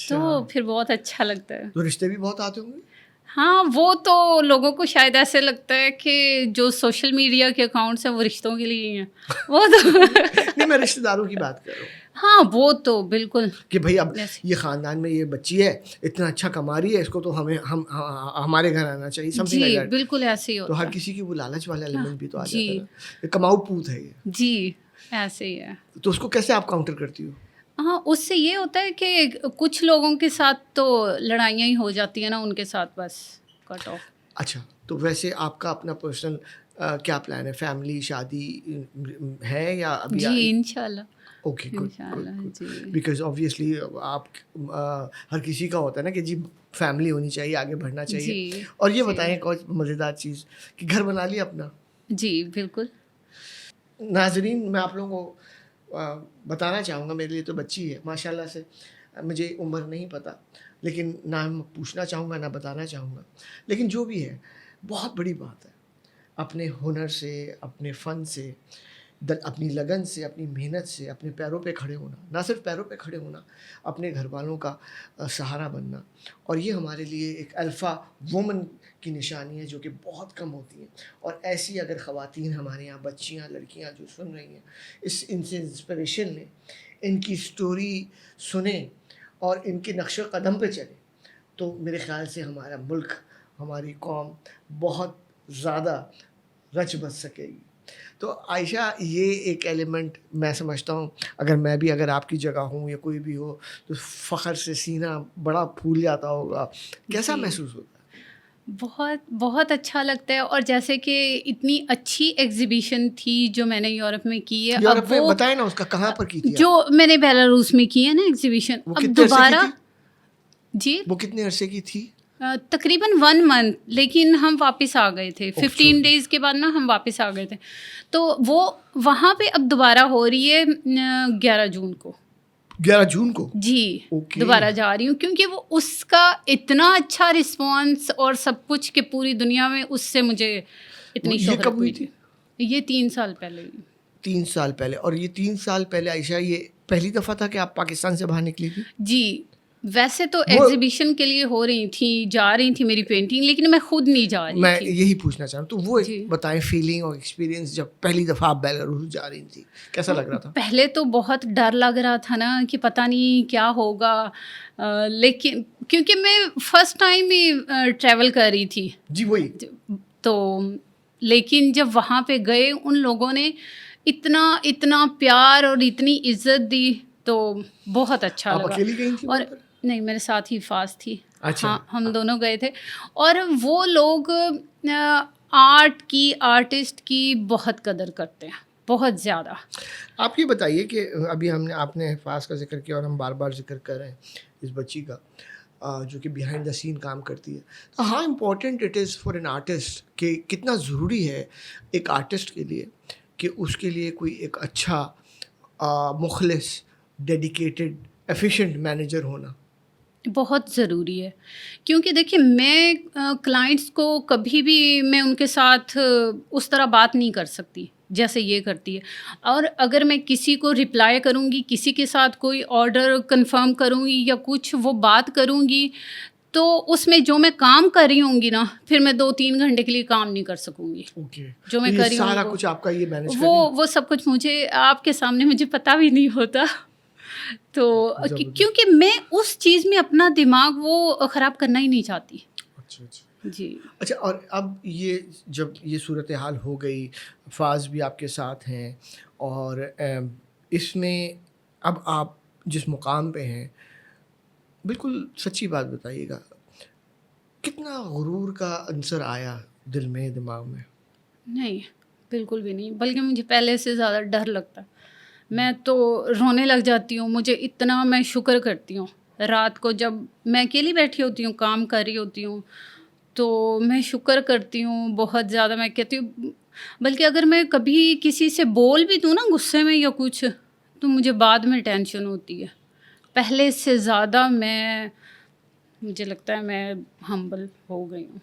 تو پھر بہت اچھا لگتا ہے. تو رشتے بھی بہت آتے ہوں گے. ہاں وہ تو لوگوں کو شاید ایسے لگتا ہے کہ جو سوشل میڈیا کے اکاؤنٹس ہیں وہ رشتوں کے لیے ہی ہیں. وہ تو نہیں, میں رشتے داروں کی بات کر رہا ہوں. ہاں وہ تو بالکل کہ بھائی اب یہ خاندان میں یہ بچی ہے اتنا اچھا کما رہی ہے, اس کو تو ہمارے گھر آنا چاہیے. جی بالکل ایسے ہی ہوتا تو ہر کسی کی وہ لالچ والا ایلیمنٹ بھی تو آ جاتا ہے نا, یہ کماؤ پوت ہے یہ. جی ایسے ہی ہے. تو اس کو کیسے آپ کاؤنٹر کرتی ہو؟ ہاں اس سے یہ ہوتا ہے کہ کچھ لوگوں کے ساتھ تو لڑائیاں ہی ہو جاتی ہیں نا, ان کے ساتھ بس کٹ آف. اچھا, تو ویسے آپ کا اپنا پرسنل کیا پلان ہے؟ فیملی شادی ہے یا ابھی؟ جی انشاءاللہ. Okay good. بیکاز آبویسلی آپ ہر کسی کا ہوتا ہے نا کہ جی فیملی ہونی چاہیے, آگے بڑھنا چاہیے. اور یہ بتائیں کوئی مزیدار چیز کہ گھر بنا لیا اپنا؟ جی بالکل. ناظرین میں آپ لوگوں کو بتانا چاہوں گا, میرے لیے تو بچی ہے ماشاء اللہ سے, مجھے عمر نہیں پتہ, لیکن نہ پوچھنا چاہوں گا نہ بتانا چاہوں گا. لیکن جو بھی ہے بہت بڑی بات ہے اپنے ہنر سے, اپنے فن سے, اپنی لگن سے, اپنی محنت سے اپنے پیروں پہ کھڑے ہونا. نہ صرف پیروں پہ کھڑے ہونا, اپنے گھر والوں کا سہارا بننا. اور یہ ہمارے لیے ایک الفا وومن کی نشانی ہے جو کہ بہت کم ہوتی ہیں. اور ایسی اگر خواتین ہمارے یہاں بچیاں لڑکیاں جو سن رہی ہیں ان سے انسپریشن لیں, ان کی سٹوری سنیں اور ان کے نقش قدم پہ چلیں, تو میرے خیال سے ہمارا ملک, ہماری قوم بہت زیادہ رچ بچ سکے گی. تو عائشہ یہ ایک ایلیمنٹ میں سمجھتا ہوں اگر آپ کی جگہ ہوں یا کوئی بھی ہو تو فخر سے سینہ بڑا پھول جاتا ہوگا. کیسا محسوس ہوتا ہے؟ بہت بہت اچھا لگتا ہے. اور جیسے کہ اتنی اچھی ایگزیبیشن تھی جو میں نے یورپ میں کی ہے. یورپ میں بتائیں نا اس کا کہاں پر کی تھی جو میں نے بیلاروس میں کی ہے نا ایگزیبیشن. اب دوبارہ جی وہ کتنے عرصے کی تھی؟ تقریباً 1 month, لیکن ہم واپس آ گئے تھے 15 days کے بعد نا ہم واپس آ گئے تھے. تو وہ وہاں پہ اب دوبارہ ہو رہی ہے 11 جون کو. 11 جون کو جی دوبارہ جا رہی ہوں, کیونکہ وہ اس کا اتنا اچھا رسپانس اور سب کچھ کہ پوری دنیا میں اس سے مجھے اتنی شہرت. یہ کب ہوئی تھی؟ یہ 3 سال پہلے. 3 سال پہلے. اور یہ 3 سال پہلے عائشہ یہ پہلی دفعہ تھا کہ آپ پاکستان سے باہر نکلی تھی؟ جی ویسے تو ایگزیبیشن کے لیے ہو رہی تھی, جا رہی تھی میری پینٹنگ, لیکن میں خود نہیں جا رہی تھی. میں یہی پوچھنا چاہوں تو وہ بتائیں فیلنگ اور ایکسپیرینس جب پہلی دفعہ آپ بیلاروس جا رہی تھی کیسا لگ رہا تھا؟ پہلے تو بہت ڈر لگ رہا تھا نا کہ پتہ نہیں کیا ہوگا, لیکن کیونکہ میں فرسٹ ٹائم ہی ٹریول کر رہی تھی. جی وہی تو لیکن جب وہاں پہ گئے ان لوگوں نے اتنا پیار اور اتنی عزت دی تو بہت اچھا لگا. آپ اکیلی گئی تھی؟ اور نہیں میرے ساتھ ہی فاز تھی. ہاں ہم دونوں گئے تھے. اور وہ لوگ آرٹ کی, آرٹسٹ کی بہت قدر کرتے ہیں. بہت زیادہ. آپ یہ بتائیے کہ ابھی آپ نے حفاظ کا ذکر کیا اور ہم بار بار ذکر کر رہے ہیں اس بچی کا جو کہ بیہائنڈ دا سین کام کرتی ہے. تو how important it is for an artist, کہ کتنا ضروری ہے ایک آرٹسٹ کے لیے کہ اس کے لیے کوئی ایک اچھا مخلص ڈیڈیکیٹڈ ایفیشینٹ مینیجر ہونا. بہت ضروری ہے, کیونکہ دیکھیے میں کلائنٹس کو کبھی بھی میں ان کے ساتھ اس طرح بات نہیں کر سکتی جیسے یہ کرتی ہے. اور اگر میں کسی کو رپلائی کروں گی, کسی کے ساتھ کوئی آرڈر کنفرم کروں گی یا کچھ وہ بات کروں گی, تو اس میں جو میں کام کر رہی ہوں گی نا, پھر میں 2-3 گھنٹے کے لیے کام نہیں کر سکوں گی. جو میں کر رہی ہوں سارا کچھ آپ کا یہ مینیج وہ سب کچھ مجھے آپ کے سامنے مجھے پتہ بھی نہیں ہوتا. تو کیونکہ میں اس چیز میں اپنا دماغ وہ خراب کرنا ہی نہیں چاہتی. جی اچھا. اور اب یہ جب یہ صورتحال ہو گئی, فاز بھی آپ کے ساتھ ہیں, اور اس میں اب آپ جس مقام پہ ہیں, بالکل سچی بات بتائیے گا, کتنا غرور کا عنصر آیا دل میں, دماغ میں؟ نہیں, بالکل بھی نہیں, بلکہ مجھے پہلے سے زیادہ ڈر لگتا ہے. میں تو رونے لگ جاتی ہوں. مجھے اتنا میں شکر کرتی ہوں رات کو جب میں اکیلی بیٹھی ہوتی ہوں, کام کر رہی ہوتی ہوں, تو میں شکر کرتی ہوں بہت زیادہ. میں کہتی ہوں, بلکہ اگر میں کبھی کسی سے بول بھی دوں نا غصے میں یا کچھ, تو مجھے بعد میں ٹینشن ہوتی ہے. پہلے سے زیادہ مجھے لگتا ہے میں ہمبل ہو گئی ہوں.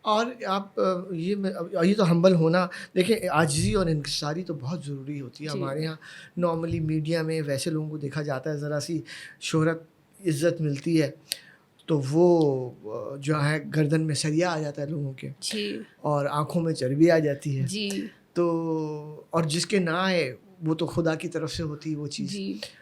اور آپ یہ تو ہمبل ہونا, دیکھیں عاجزی اور انکساری تو بہت ضروری ہوتی ہے. ہمارے یہاں نارملی میڈیا میں ویسے لوگوں کو دیکھا جاتا ہے, ذرا سی شہرت عزت ملتی ہے تو وہ جو ہے گردن میں سریا آ جاتا ہے لوگوں کے, اور آنکھوں میں چربی آ جاتی ہے. تو اور جس کے نہ آئے وہ تو خدا کی طرف سے ہوتی ہے وہ چیز,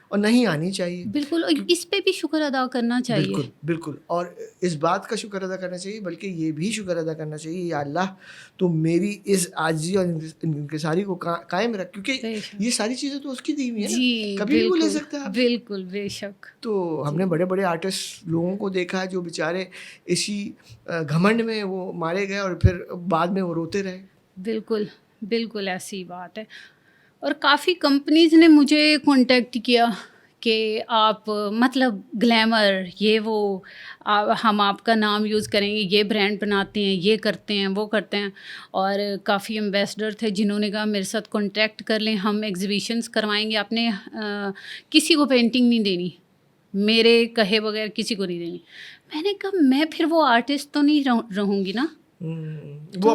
اور نہیں آنی چاہیے. بالکل, اس پہ بھی شکر ادا کرنا چاہیے. بالکل بالکل. اور اس بات کا شکر ادا کرنا چاہیے, بلکہ یہ بھی شکر ادا کرنا چاہیے, یا اللہ تو میری اس عاجزی اور انکساری کو قائم رکھ, کیونکہ یہ ساری چیزیں تو اس کی دی ہوئی ہیں نا, کبھی بھی وہ لے سکتا ہے. بالکل, بے شک. تو ہم نے بڑے بڑے آرٹسٹ لوگوں کو دیکھا ہے جو بیچارے اسی گھمنڈ میں وہ مارے گئے اور پھر بعد میں وہ روتے رہے. بالکل بالکل ایسی بات ہے. اور کافی کمپنیز نے مجھے کانٹیکٹ کیا کہ آپ مطلب گلیمر یہ وہ ہم آپ کا نام یوز کریں گے, یہ برانڈ بناتے ہیں, یہ کرتے ہیں, وہ کرتے ہیں. اور کافی ایمبیسڈر تھے جنہوں نے کہا میرے ساتھ کانٹیکٹ کر لیں, ہم ایگزیبیشنس کروائیں گے, آپ نے کسی کو پینٹنگ نہیں دینی, میرے کہے بغیر کسی کو نہیں دینی. میں نے کہا میں پھر وہ آرٹسٹ تو نہیں رہوں گی نا. وہ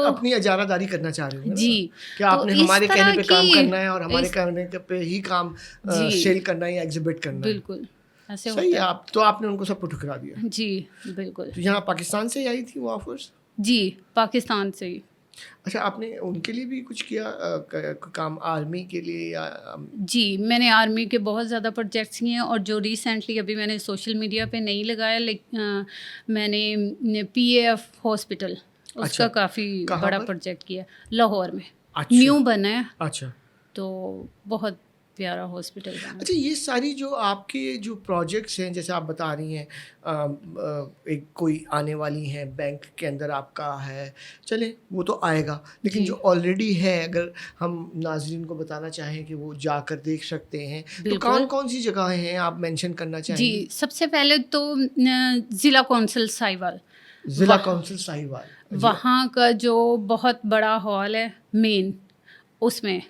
اپنی اجارہ داری کرنا چاہ رہے ہیں جی, کہ آپ نے ہمارے کہنے پہ کام کرنا ہے اور ہمارے کہنے پہ ہی کام سیل کرنا ہے یا ایگزیبٹ کرنا ہے. بالکل ایسے صحیح ہے. تو آپ نے ان کو سب کو ٹھکرا دیا. جی بالکل. تو یہاں پاکستان سے آئی تھی وہ آفرز؟ جی پاکستان سے ہی. اچھا, آپ نے ان کے لیے بھی کچھ کیا کام, آرمی کے لیے یا؟ جی میں نے آرمی کے بہت زیادہ پروجیکٹس کیے ہیں, اور جو ریسنٹلی ابھی میں نے سوشل میڈیا پہ نہیں لگایا, لیکن میں نے PAF ہاسپٹل اس کا کافی بڑا پروجیکٹ کیا, لاہور میں نیو بنا ہے. اچھا, تو بہت پیارا ہاسپٹل ہے. اچھا, یہ ساری جو آپ کے جو پروجیکٹس ہیں جیسے آپ بتا رہی ہیں, ایک کوئی آنے والی ہیں بینک کے اندر آپ کا ہے, چلیں وہ تو آئے گا, لیکن جو آلریڈی ہے اگر ہم ناظرین کو بتانا چاہیں کہ وہ جا کر دیکھ سکتے ہیں, تو کون کون سی جگہیں ہیں آپ مینشن کرنا چاہیں گے؟ جی سب سے پہلے تو ضلع کونسل ساحیوال, ضلع کونسل ساحیوال, وہاں کا جو بہت بڑا ہال ہے مین, اس میں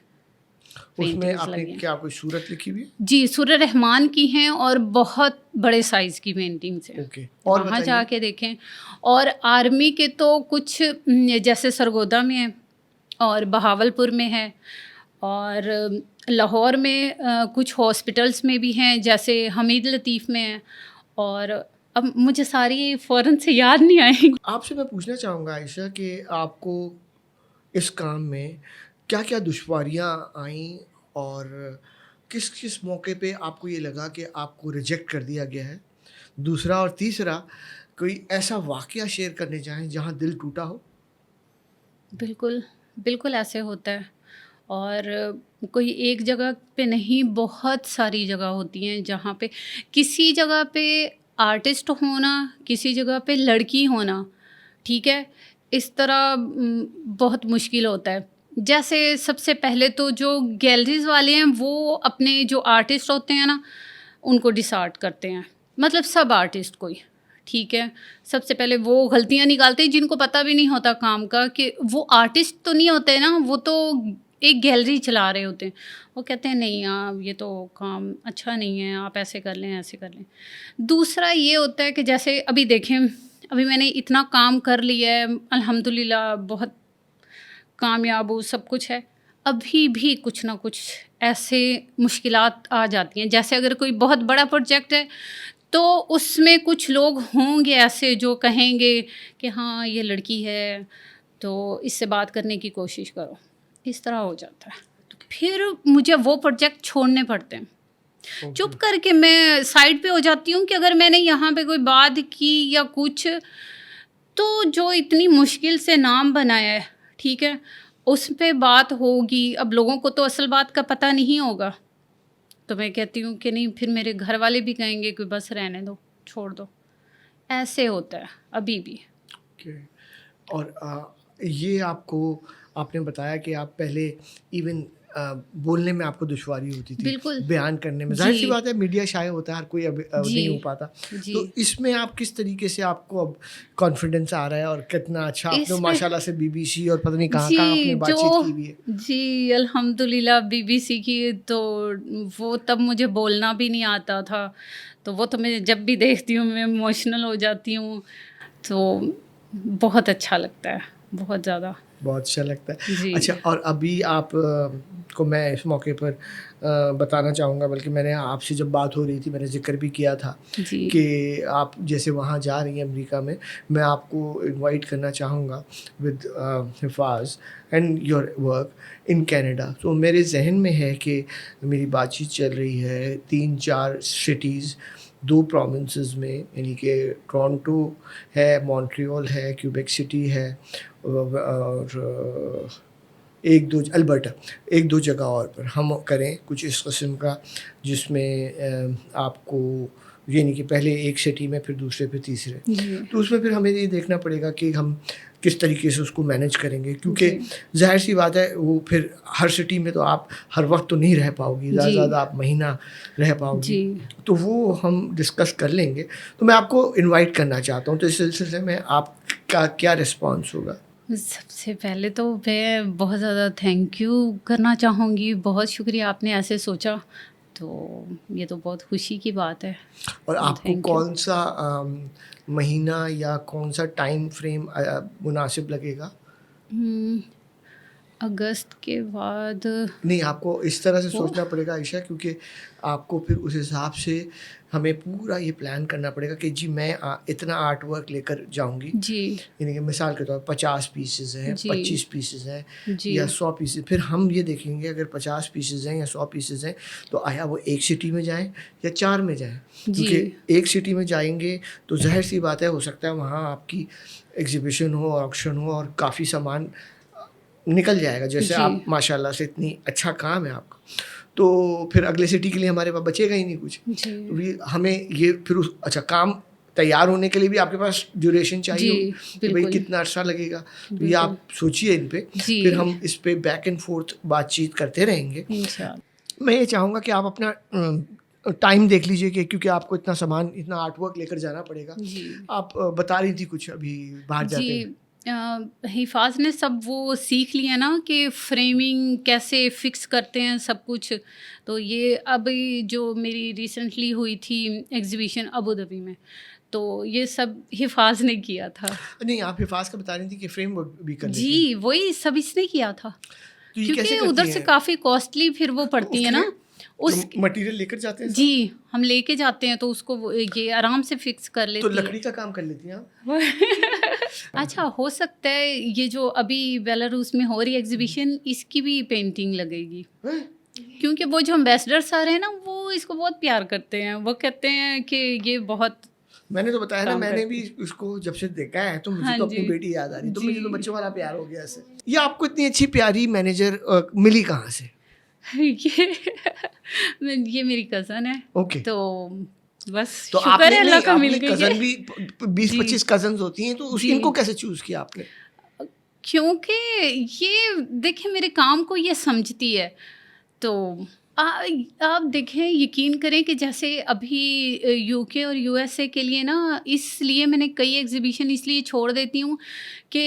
آپ نے کیا کوئی صورت لکھی ہوئی؟ جی سورہ رحمان کی ہیں, اور بہت بڑے سائز کی پینٹنگس ہیں. اور وہاں جا کے دیکھیں. اور آرمی کے تو کچھ جیسے سرگودا میں ہے, اور بہاول پور میں ہے, اور لاہور میں کچھ ہاسپٹلس میں بھی ہیں جیسے حمید لطیف میں ہے, اور اب مجھے ساری فوراً سے یاد نہیں آئیں گی. آپ سے میں پوچھنا چاہوں گا عائشہ کہ آپ کو اس کام میں کیا کیا دشواریاں آئیں, اور کس کس موقع پہ آپ کو یہ لگا کہ آپ کو ریجیکٹ کر دیا گیا ہے؟ دوسرا اور تیسرا, کوئی ایسا واقعہ شیئر کرنے چاہیں جہاں دل ٹوٹا ہو؟ بالکل بالکل ایسے ہوتا ہے, اور کوئی ایک جگہ پہ نہیں, بہت ساری جگہ ہوتی ہیں جہاں پہ کسی جگہ پہ آرٹسٹ ہونا, کسی جگہ پہ لڑکی ہونا, ٹھیک ہے, اس طرح بہت مشکل ہوتا ہے. جیسے سب سے پہلے تو جو گیلریز والے ہیں وہ اپنے جو آرٹسٹ ہوتے ہیں نا ان کو ڈسارٹ کرتے ہیں، مطلب سب آرٹسٹ کو ہی، ٹھیک ہے. سب سے پہلے وہ غلطیاں نکالتے ہیں جن کو پتہ بھی نہیں ہوتا کام کا، کہ وہ آرٹسٹ تو نہیں ہوتے نا، وہ تو ایک گیلری چلا رہے ہوتے ہیں. وہ کہتے ہیں نہیں آپ یہ تو کام اچھا نہیں ہے، آپ ایسے کر لیں ایسے کر لیں. دوسرا یہ ہوتا ہے کہ جیسے ابھی دیکھیں، ابھی میں نے اتنا کام کر لیا ہے الحمدللہ، بہت کامیاب ہوں، سب کچھ ہے، ابھی بھی کچھ نہ کچھ ایسے مشکلات آ جاتی ہیں. جیسے اگر کوئی بہت بڑا پروجیکٹ ہے تو اس میں کچھ لوگ ہوں گے ایسے جو کہیں گے کہ ہاں یہ لڑکی ہے تو اس سے بات کرنے کی کوشش کرو، اس طرح ہو جاتا ہے. تو پھر مجھے وہ پروجیکٹ چھوڑنے پڑتے ہیں. چپ کر کے میں سائڈ پہ ہو جاتی ہوں کہ اگر میں نے یہاں پہ کوئی بات کی یا کچھ، تو جو اتنی مشکل سے نام بنایا ہے، ٹھیک ہے، اس پہ بات ہوگی. اب لوگوں کو تو اصل بات کا پتہ نہیں ہوگا، تو میں کہتی ہوں کہ نہیں، پھر میرے گھر والے بھی کہیں گے کہ بس رہنے دو، چھوڑ دو. ایسے ہوتا ہے ابھی بھی. اور یہ آپ نے بتایا کہ آپ پہلے ایون بولنے میں آپ کو دشواری ہوتی تھی، بالکل، بیان کرنے میں. ظاہر سی بات ہے میڈیا شائع ہوتا ہے، ہر کوئی اب نہیں ہو پاتا. تو اس میں آپ کس طریقے سے آپ کو اب کانفیڈنس آ رہا ہے، اور کتنا اچھا آپ نے ماشاء اللہ سے BBC اور پتہ نہیں کہاں آپ نے بات چیت کی بھی ہے. جی الحمدللہ BBC کی تو وہ تب مجھے بولنا بھی نہیں آتا تھا، تو وہ تو میں جب بھی دیکھتی ہوں میں ایموشنل ہو جاتی ہوں. تو بہت اچھا لگتا ہے، بہت زیادہ، بہت اچھا لگتا ہے. جی. اچھا، اور ابھی آپ کو میں اس موقع پر بتانا چاہوں گا، بلکہ میں نے آپ سے جب بات ہو رہی تھی میں نے ذکر بھی کیا تھا جی کہ آپ جیسے وہاں جا رہی ہیں امریکہ میں آپ کو انوائٹ کرنا چاہوں گا with Hafaz and your work in Canada. تو میرے ذہن میں ہے کہ میری بات چیت چل رہی ہے 3-4 سٹیز، 2 پروونسز میں، یعنی کہ ٹورانٹو ہے، مونٹریول ہے، کیوبیک سٹی ہے، اور 1-2 البرٹا، 1-2 جگہ اور پر ہم کریں کچھ اس قسم کا، جس میں آپ کو یعنی کہ پہلے ایک سٹی میں، پھر دوسرے، پھر تیسرے. تو اس میں پھر ہمیں یہ دیکھنا پڑے گا کہ ہم کس طریقے سے اس کو مینیج کریں گے، کیونکہ ظاہر سی بات ہے وہ پھر ہر سٹی میں تو آپ ہر وقت تو نہیں رہ پاؤ گی، زیادہ زیادہ آپ مہینہ رہ پاؤ گی. تو وہ ہم ڈسکس کر لیں گے. تو میں آپ کو انوائٹ کرنا چاہتا ہوں، تو اس سلسلے میں آپ کا کیا رسپانس ہوگا؟ سب سے پہلے تو میں بہت زیادہ تھینک یو کرنا چاہوں گی، بہت شکریہ آپ نے ایسے سوچا، تو یہ تو بہت خوشی کی بات ہے. اور آپ کو کون سا مہینہ یا کون سا ٹائم فریم مناسب لگے گا؟ اگست کے بعد نہیں، آپ کو اس طرح سے سوچنا پڑے گا عائشہ، کیونکہ آپ کو پھر اس حساب سے ہمیں پورا یہ پلان کرنا پڑے گا کہ جی میں اتنا آرٹ ورک لے کر جاؤں گی، جی، یعنی کہ مثال کے طور پر 50 پیسز ہیں، 25 پیسز ہیں جی، یا 100 پیسز. پھر ہم یہ دیکھیں گے اگر 50 پیسز ہیں یا 100 پیسز ہیں تو آیا وہ ایک سٹی میں جائیں یا 4 میں جائیں. کیونکہ ایک سٹی میں جائیں گے تو ظاہر سی بات ہے، ہو سکتا ہے وہاں آپ کی ایگزیبیشن ہو، آکشن ہو، اور کافی سامان نکل جائے گا. جیسے آپ ماشاء اللہ سے اتنی اچھا کام ہے آپ کا، تو پھر اگلے سٹی کے لیے ہمارے پاس بچے گا ہی نہیں کچھ. تو ہمیں یہ پھر اچھا کام تیار ہونے کے لیے بھی آپ کے پاس ڈیوریشن چاہیے کہ بھائی کتنا عرصہ لگے گا. تو یہ آپ سوچیے ان پہ، پھر ہم اس پہ بیک اینڈ فورتھ بات چیت کرتے رہیں گے. میں یہ چاہوں گا کہ آپ اپنا ٹائم دیکھ لیجیے، کہ کیونکہ آپ کو اتنا سامان، اتنا آرٹ ورک لے کر جانا پڑے گا. آپ بتا رہی تھی کچھ ابھی باہر جاتے ہیں. حفاظ نے سب وہ سیکھ لیا نا کہ فریمنگ کیسے فکس کرتے ہیں سب کچھ. تو یہ ابھی جو میری ریسنٹلی ہوئی تھی ایگزیبیشن ابو دھابی میں، تو یہ سب حفاظ نے کیا تھا. نہیں، آپ حفاظ کا بتا رہی تھی کہ فریم ورک بھی کر لیتی. جی وہی سب اس نے کیا تھا، کیونکہ ادھر سے کافی کاسٹلی پھر وہ پڑتی ہیں نا. اس مٹیریل لے کر جاتے ہیں. جی ہم لے کے جاتے ہیں تو اس کو یہ آرام سے فکس کر لیتے ہیں. تو لکڑی کا کام کر لیتی ہیں آپ؟ اچھا، ہو سکتا ہے یہ جو ابھی بیلاروس میں ہو رہی ایگزیبیشن، اس کی بھی پینٹنگ لگے گی، کیونکہ وہ جو امبیسڈرس آ رہے ہیں نا وہ اس کو بہت پیار کرتے ہیں. وہ کہتے ہیں کہ یہ بہت، میں نے تو بتایا نا، میں نے بھی اس کو جب سے دیکھا ہے تو مجھے تو اپنی بیٹی یاد آ رہی، تو مجھے تو بچوں والا پیار ہو گیا اسے. یہ آپ کو اتنی اچھی پیاری مینیجر ملی کہاں سے؟ یہ میری کزن ہے. اوکے. تو بس تو شکر ہے اللہ کا مل گئی. کزن بھی 20-25 کزنز ہوتی ہیں، تو ان کو کیسے چوز کیا آپ نے؟ کیونکہ یہ دیکھیں میرے کام کو یہ سمجھتی ہے. تو آپ دیکھیں, یقین کریں کہ جیسے ابھی یو کے اور یو ایس اے کے لیے نا, اس لیے میں نے کئی ایگزیبیشن اس لیے چھوڑ دیتی ہوں کہ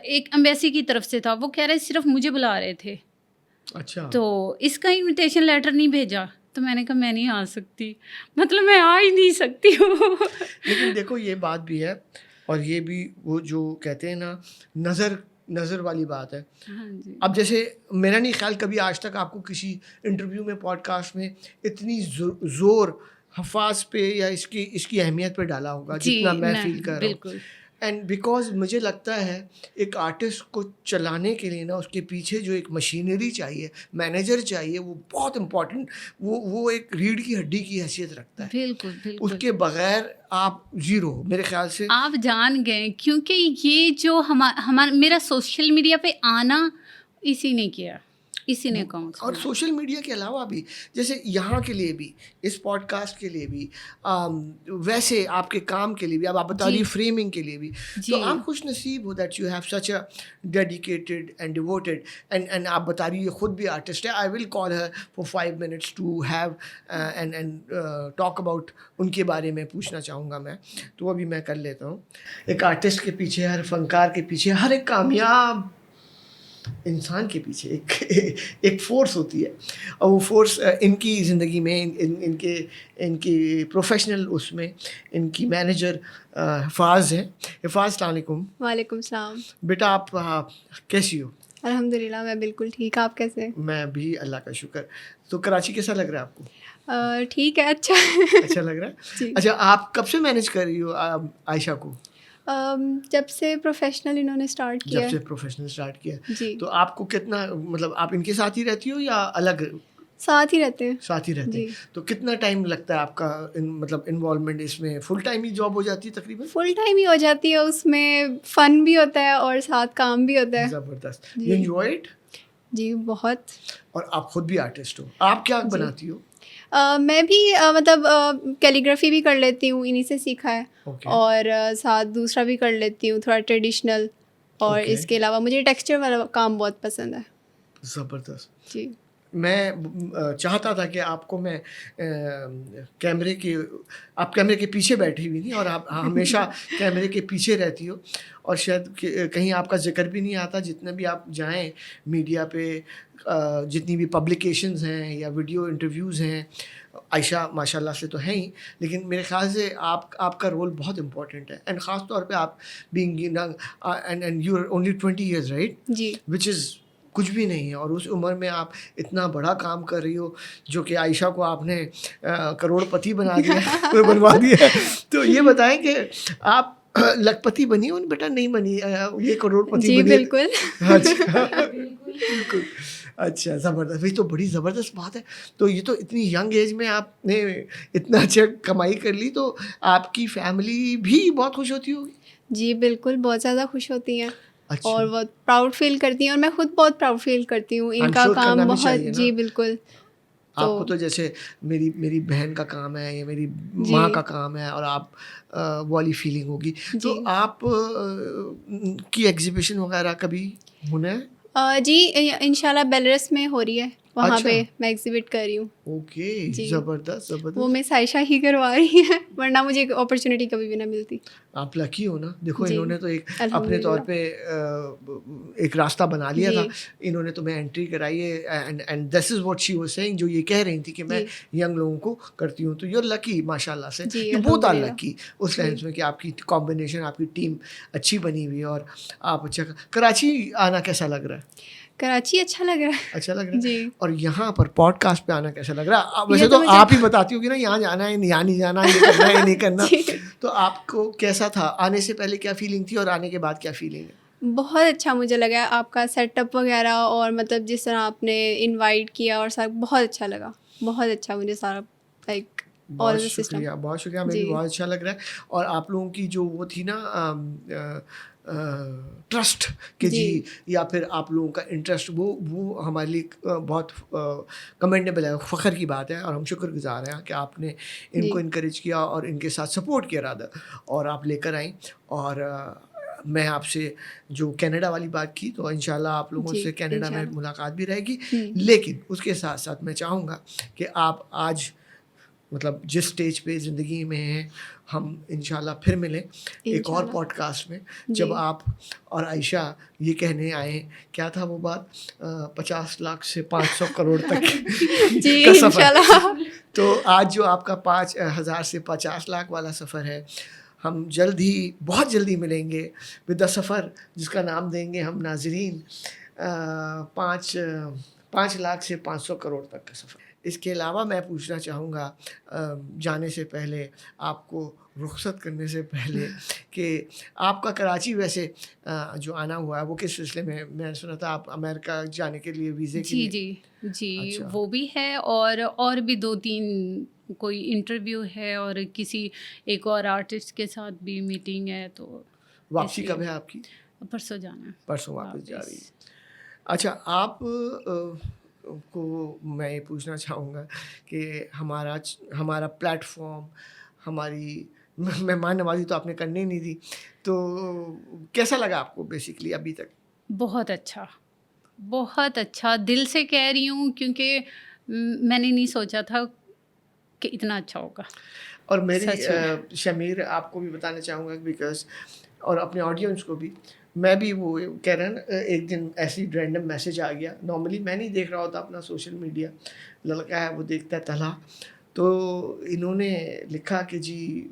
ایک ایمبیسی کی طرف سے تھا, وہ کہہ رہے صرف مجھے بلا رہے تھے. اچھا. تو اس کا انویٹیشن لیٹر نہیں بھیجا, تو میں نے کہا میں نہیں آ سکتی, مطلب میں آ ہی نہیں سکتی ہوں. لیکن دیکھو یہ بات بھی ہے, اور یہ بھی وہ جو کہتے ہیں نا نظر والی بات ہے. ہاں جی. اب جیسے میرا نہیں خیال کبھی آج تک آپ کو کسی انٹرویو میں پوڈ کاسٹ میں اتنی زور حفاظ پہ یا اس کی اہمیت پہ ڈالا ہوگا جتنا میں فیل کر رہا ہوں. بالکل. اینڈ بیکاز مجھے لگتا ہے ایک آرٹسٹ کو چلانے کے لیے نا اس کے پیچھے جو ایک مشینری چاہیے, مینیجر چاہیے, وہ بہت امپورٹنٹ, وہ ایک ریڑھ کی ہڈی کی حیثیت رکھتا ہے. بالکل بالکل. اس کے بغیر آپ زیرو میرے خیال سے. آپ جان گئے, کیونکہ یہ جو میرا سوشل میڈیا پہ آنا اسی نے کیا, اسی نے اکاؤنٹ. اور سوشل میڈیا کے علاوہ بھی جیسے یہاں کے لیے بھی, اس پوڈ کاسٹ کے لیے بھی, ویسے آپ کے کام کے لیے بھی, اب آپ بتا رہی فریمنگ کے لیے بھی, تو آپ خوش نصیب ہو that you have such a dedicated and devoted, and آپ بتا رہی ہے خود بھی آرٹسٹ ہے. I will call her for 5 minutes to have and talk about, ان کے بارے میں پوچھنا چاہوں گا میں, تو وہ بھی میں کر لیتا ہوں. ایک آرٹسٹ کے پیچھے, ہر فنکار کے پیچھے, ہر ایک کامیاب انسان کے پیچھے ایک فورس ہوتی ہے, اور وہ فورس ان کی زندگی میں, ان کی پروفیشنل اس میں ان کی مینیجر حفاظ ہیں. حفاظ السلام علیکم. وعلیکم السلام. بیٹا آپ کیسی ہو؟ الحمد للہ میں بالکل ٹھیک. آپ کیسے؟ میں بھی اللہ کا شکر. تو کراچی کیسا لگ رہا ہے آپ کو؟ ٹھیک ہے, اچھا اچھا لگ رہا ہے. جی. اچھا, آپ کب سے مینیج کر رہی ہو عائشہ کو؟ جب سے پروفیشنل انہوں نے اسٹارٹ کیا. جب سے پروفیشنل اسٹارٹ کیا. جی. تو آپ کو کتنا, مطلب آپ ان کے ساتھ ہی رہتی ہو یا الگ؟ ساتھ ہی رہتے ہیں. ساتھ ہی رہتے ہیں. تو کتنا ٹائم لگتا ہے آپ کا مطلب انوالومنٹ اس میں؟ فل ٹائم ہی جاب ہو جاتی ہے تقریباً؟ فل ٹائم ہی ہو جاتی ہے, اس میں فن بھی ہوتا ہے اور ساتھ کام بھی ہوتا ہے. زبردست. You enjoy it? جی بہت. اور آپ خود بھی آرٹسٹ ہو, آپ کیا بناتی ہو؟ میں بھی مطلب کیلیگرافی بھی کر لیتی ہوں, انہیں سے سیکھا ہے. اور ساتھ دوسرا بھی کر لیتی ہوں تھوڑا ٹریڈیشنل, اور اس کے علاوہ مجھے ٹیکسچر والا کام بہت پسند ہے. زبردست. جی. میں چاہتا تھا کہ آپ کو میں کیمرے کے پیچھے بیٹھی ہوئی تھی, اور آپ ہمیشہ کیمرے کے پیچھے رہتی ہو, اور شاید کہیں آپ کا ذکر بھی نہیں آتا. جتنے بھی آپ جائیں میڈیا پہ, جتنی بھی پبلیکیشنز ہیں یا ویڈیو انٹرویوز ہیں, عائشہ ماشاء اللہ سے تو ہیں ہی, لیکن میرے خیال سے آپ کا رول بہت امپورٹنٹ ہے. اینڈ خاص طور پہ آپ being and you are only 20 years right, جی, وچ از کچھ بھی نہیں ہے, اور اس عمر میں آپ اتنا بڑا کام کر رہی ہو, جو کہ عائشہ کو آپ نے کروڑ پتی بنوا دیا. تو یہ بتائیں کہ آپ لکھپتی بنی ہو بیٹا, نہیں بنی, یہ کروڑ پتی جی بنی؟ بالکل. اچھا بالکل. اچھا زبردست, بھائی تو بڑی زبردست بات ہے. تو یہ تو اتنی ینگ ایج میں آپ نے اتنا اچھا کمائی کر لی, تو آپ کی فیملی بھی بہت خوش ہوتی ہوگی؟ جی بالکل, بہت زیادہ خوش ہوتی ہیں. اچھا. اور بہت پراؤڈ فیل کرتی ہیں, اور میں خود بہت پراؤڈ فیل کرتی ہوں. ان کا کام بہت, جی بالکل. آپ کو تو جیسے میری بہن کا کام ہے یا میری ماں کا کام ہے, اور آپ والی فیلنگ ہوگی. تو آپ کی ایگزیبیشن وغیرہ کبھی ہونا ہے؟ جی انشاءاللہ بیلرس میں ہو رہی ہے, وہاں پہ میں ایگزیبٹ کر رہی ہوں. اوکے, زبردست زبردست. وہ میں عائشہ ہی کروا رہی ہے, ورنہ مجھے اپرچونیٹی کبھی بھی نہ ملتی. آپ لکی ہو نا. دیکھو انہوں نے تو ایک اپنے طور پہ ایک راستہ بنا لیا تھا, انہوں نے تمہیں انٹری کرائی ہے. And this is what she was saying, جو یہ کہہ رہی تھی کہ میں ینگ لوگوں کو کرتی ہوں. تو یو آر لکی ماشاء اللہ سے, یو بوتھ آر لکی اس سینس میں کہ آپ کی کمبینیشن, آپ کی ٹیم اچھی بنی ہوئی ہے, اور آپ اچھا. کراچی آنا کیسا لگ رہا ہے؟ کراچی اچھا لگ رہا ہے. اچھا لگ رہا ہے جی. اور یہاں پر پوڈ کاسٹ پہ آنا کیسا لگ رہا ہے؟ ویسے تو آپ ہی بتاتی ہوگی نا, یہاں جانا ہے, یہاں نہیں جانا, یہ کرنا ہے, یہ نہیں کرنا. تو آپ کو کیسا تھا, آنے سے پہلے کیا فیلنگ تھی, اور آنے کے بعد کیا فیلنگ ہے؟ بہت اچھا مجھے لگا آپ کا سیٹ اپ وغیرہ, اور مطلب جس طرح آپ نے انوائٹ کیا اور سب, بہت اچھا لگا, بہت اچھا مجھے سارا لائک. بہت شکریہ, بہت شکریہ. مجھے بہت اچھا لگ رہا ہے. اور آپ لوگوں کی جو وہ تھی نا ٹرسٹ کہ جی, یا پھر آپ لوگوں کا انٹرسٹ, وہ ہمارے لیے بہت کمنڈیبل ہے, فخر کی بات ہے, اور ہم شکر گزار ہیں کہ آپ نے ان کو انکریج کیا اور ان کے ساتھ سپورٹ کیا رادر, اور آپ لے کر آئیں. اور میں آپ سے جو کینیڈا والی بات کی تو انشاءاللہ آپ لوگوں سے کینیڈا میں ملاقات بھی رہے گی، لیکن اس کے ساتھ ساتھ میں چاہوں گا کہ آپ آج مطلب جس سٹیج پہ زندگی میں ہیں ہم انشاءاللہ پھر ملیں ایک اور پوڈ کاسٹ میں، جب آپ اور عائشہ یہ کہنے آئے کیا تھا وہ بات 50 لاکھ سے 500 کروڑ تک کا سفر، تو آج جو آپ کا 5,000 سے 50 لاکھ والا سفر ہے، ہم جلد ہی بہت جلدی ملیں گے ود دا سفر جس کا نام دیں گے ہم ناظرین 5 لاکھ سے 500 کروڑ تک کا سفر۔ اس کے علاوہ میں پوچھنا چاہوں گا جانے سے پہلے، آپ کو رخصت کرنے سے پہلے، کہ آپ کا کراچی ویسے جو آنا ہوا ہے وہ کس سلسلے میں؟ میں نے سنا تھا آپ امریکہ جانے کے لیے ویزے کے لیے۔ جی وہ بھی ہے، اور بھی 2-3 کوئی انٹرویو ہے، اور کسی ایک اور آرٹسٹ کے ساتھ بھی میٹنگ ہے۔ تو واپسی کب ہے آپ کی؟ پرسوں جانا ہے، پرسوں واپس جا رہی ہے۔ اچھا، آپ کو میں یہ پوچھنا چاہوں گا کہ ہمارا پلیٹ فارم، ہماری مہمان نوازی تو آپ نے کرنی نہیں تھی، تو کیسا لگا آپ کو بیسیکلی ابھی تک؟ بہت اچھا، بہت اچھا، دل سے کہہ رہی ہوں، کیونکہ میں نے نہیں سوچا تھا کہ اتنا اچھا ہوگا۔ اور میری شمیر آپ کو بھی بتانا چاہوں گا بیکاز، اور اپنے آڈینس کو بھی، میں بھی وہ کہہ رہا نا، ایک دن ایسی رینڈم میسج آ گیا، نارملی میں نہیں دیکھ رہا ہوتا اپنا سوشل میڈیا، لڑکا ہے وہ دیکھتا ہے طلحہ، تو انہوں نے لکھا کہ جی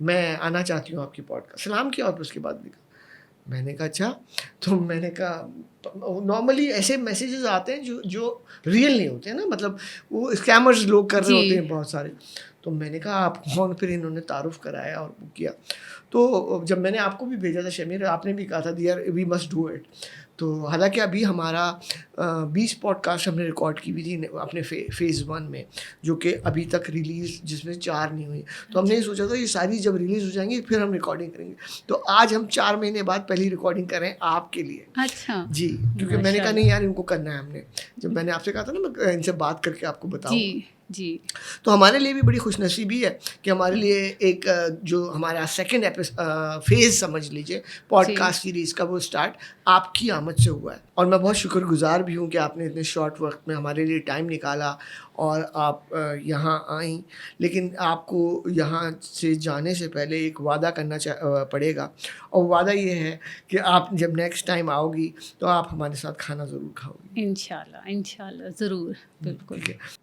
میں آنا چاہتی ہوں آپ کی پوڈ کاسٹ، سلام کیا اور پھر اس کے بعد لکھا۔ میں نے کہا اچھا، تو میں نے کہا نارملی ایسے میسیجز آتے ہیں جو ریئل نہیں ہوتے ہیں نا، مطلب وہ اسکیمرز لوگ کر رہے ہوتے ہیں بہت سارے، تو میں نے کہا آپ کون؟ پھر انہوں نے تعارف کرایا اور وہ کیا، تو جب میں نے آپ کو بھی بھیجا تھا شمیر، آپ نے بھی کہا تھا there we must do it, تو حالانکہ ابھی ہمارا 20 پوڈ کاسٹ ہم نے ریکارڈ کی ہوئی تھی اپنے فیز 1 میں، جو کہ ابھی تک ریلیز جس میں 4 نہیں ہوئی، تو ہم نے یہ سوچا تھا یہ ساری جب ریلیز ہو جائیں گی پھر ہم ریکارڈنگ کریں گے، تو آج ہم 4 مہینے بعد پہلی ریکارڈنگ کر رہے ہیں آپ کے لیے۔ اچھا جی، کیونکہ میں نے کہا نہیں یار ان کو کرنا ہے، ہم نے جب میں نے آپ سے کہا تھا نا میں ان سے بات کر کے آپ کو بتاؤں، جی، تو ہمارے لیے بھی بڑی خوش نصیبی ہے کہ ہمارے لیے ایک جو ہمارا سیکنڈ فیز سمجھ لیجیے پوڈ کاسٹ سیریز کا، وہ اسٹارٹ آپ کی آمد سے ہوا ہے، اور میں بہت شکر گزار بھی ہوں کہ آپ نے اتنے شارٹ وقت میں ہمارے لیے ٹائم نکالا اور آپ یہاں آئیں، لیکن آپ کو یہاں سے جانے سے پہلے ایک وعدہ کرنا پڑے گا، اور وعدہ یہ ہے کہ آپ جب نیکسٹ ٹائم آؤ گی تو آپ ہمارے ساتھ کھانا ضرور کھاؤ گی۔ انشاءاللہ ضرور، بالکل۔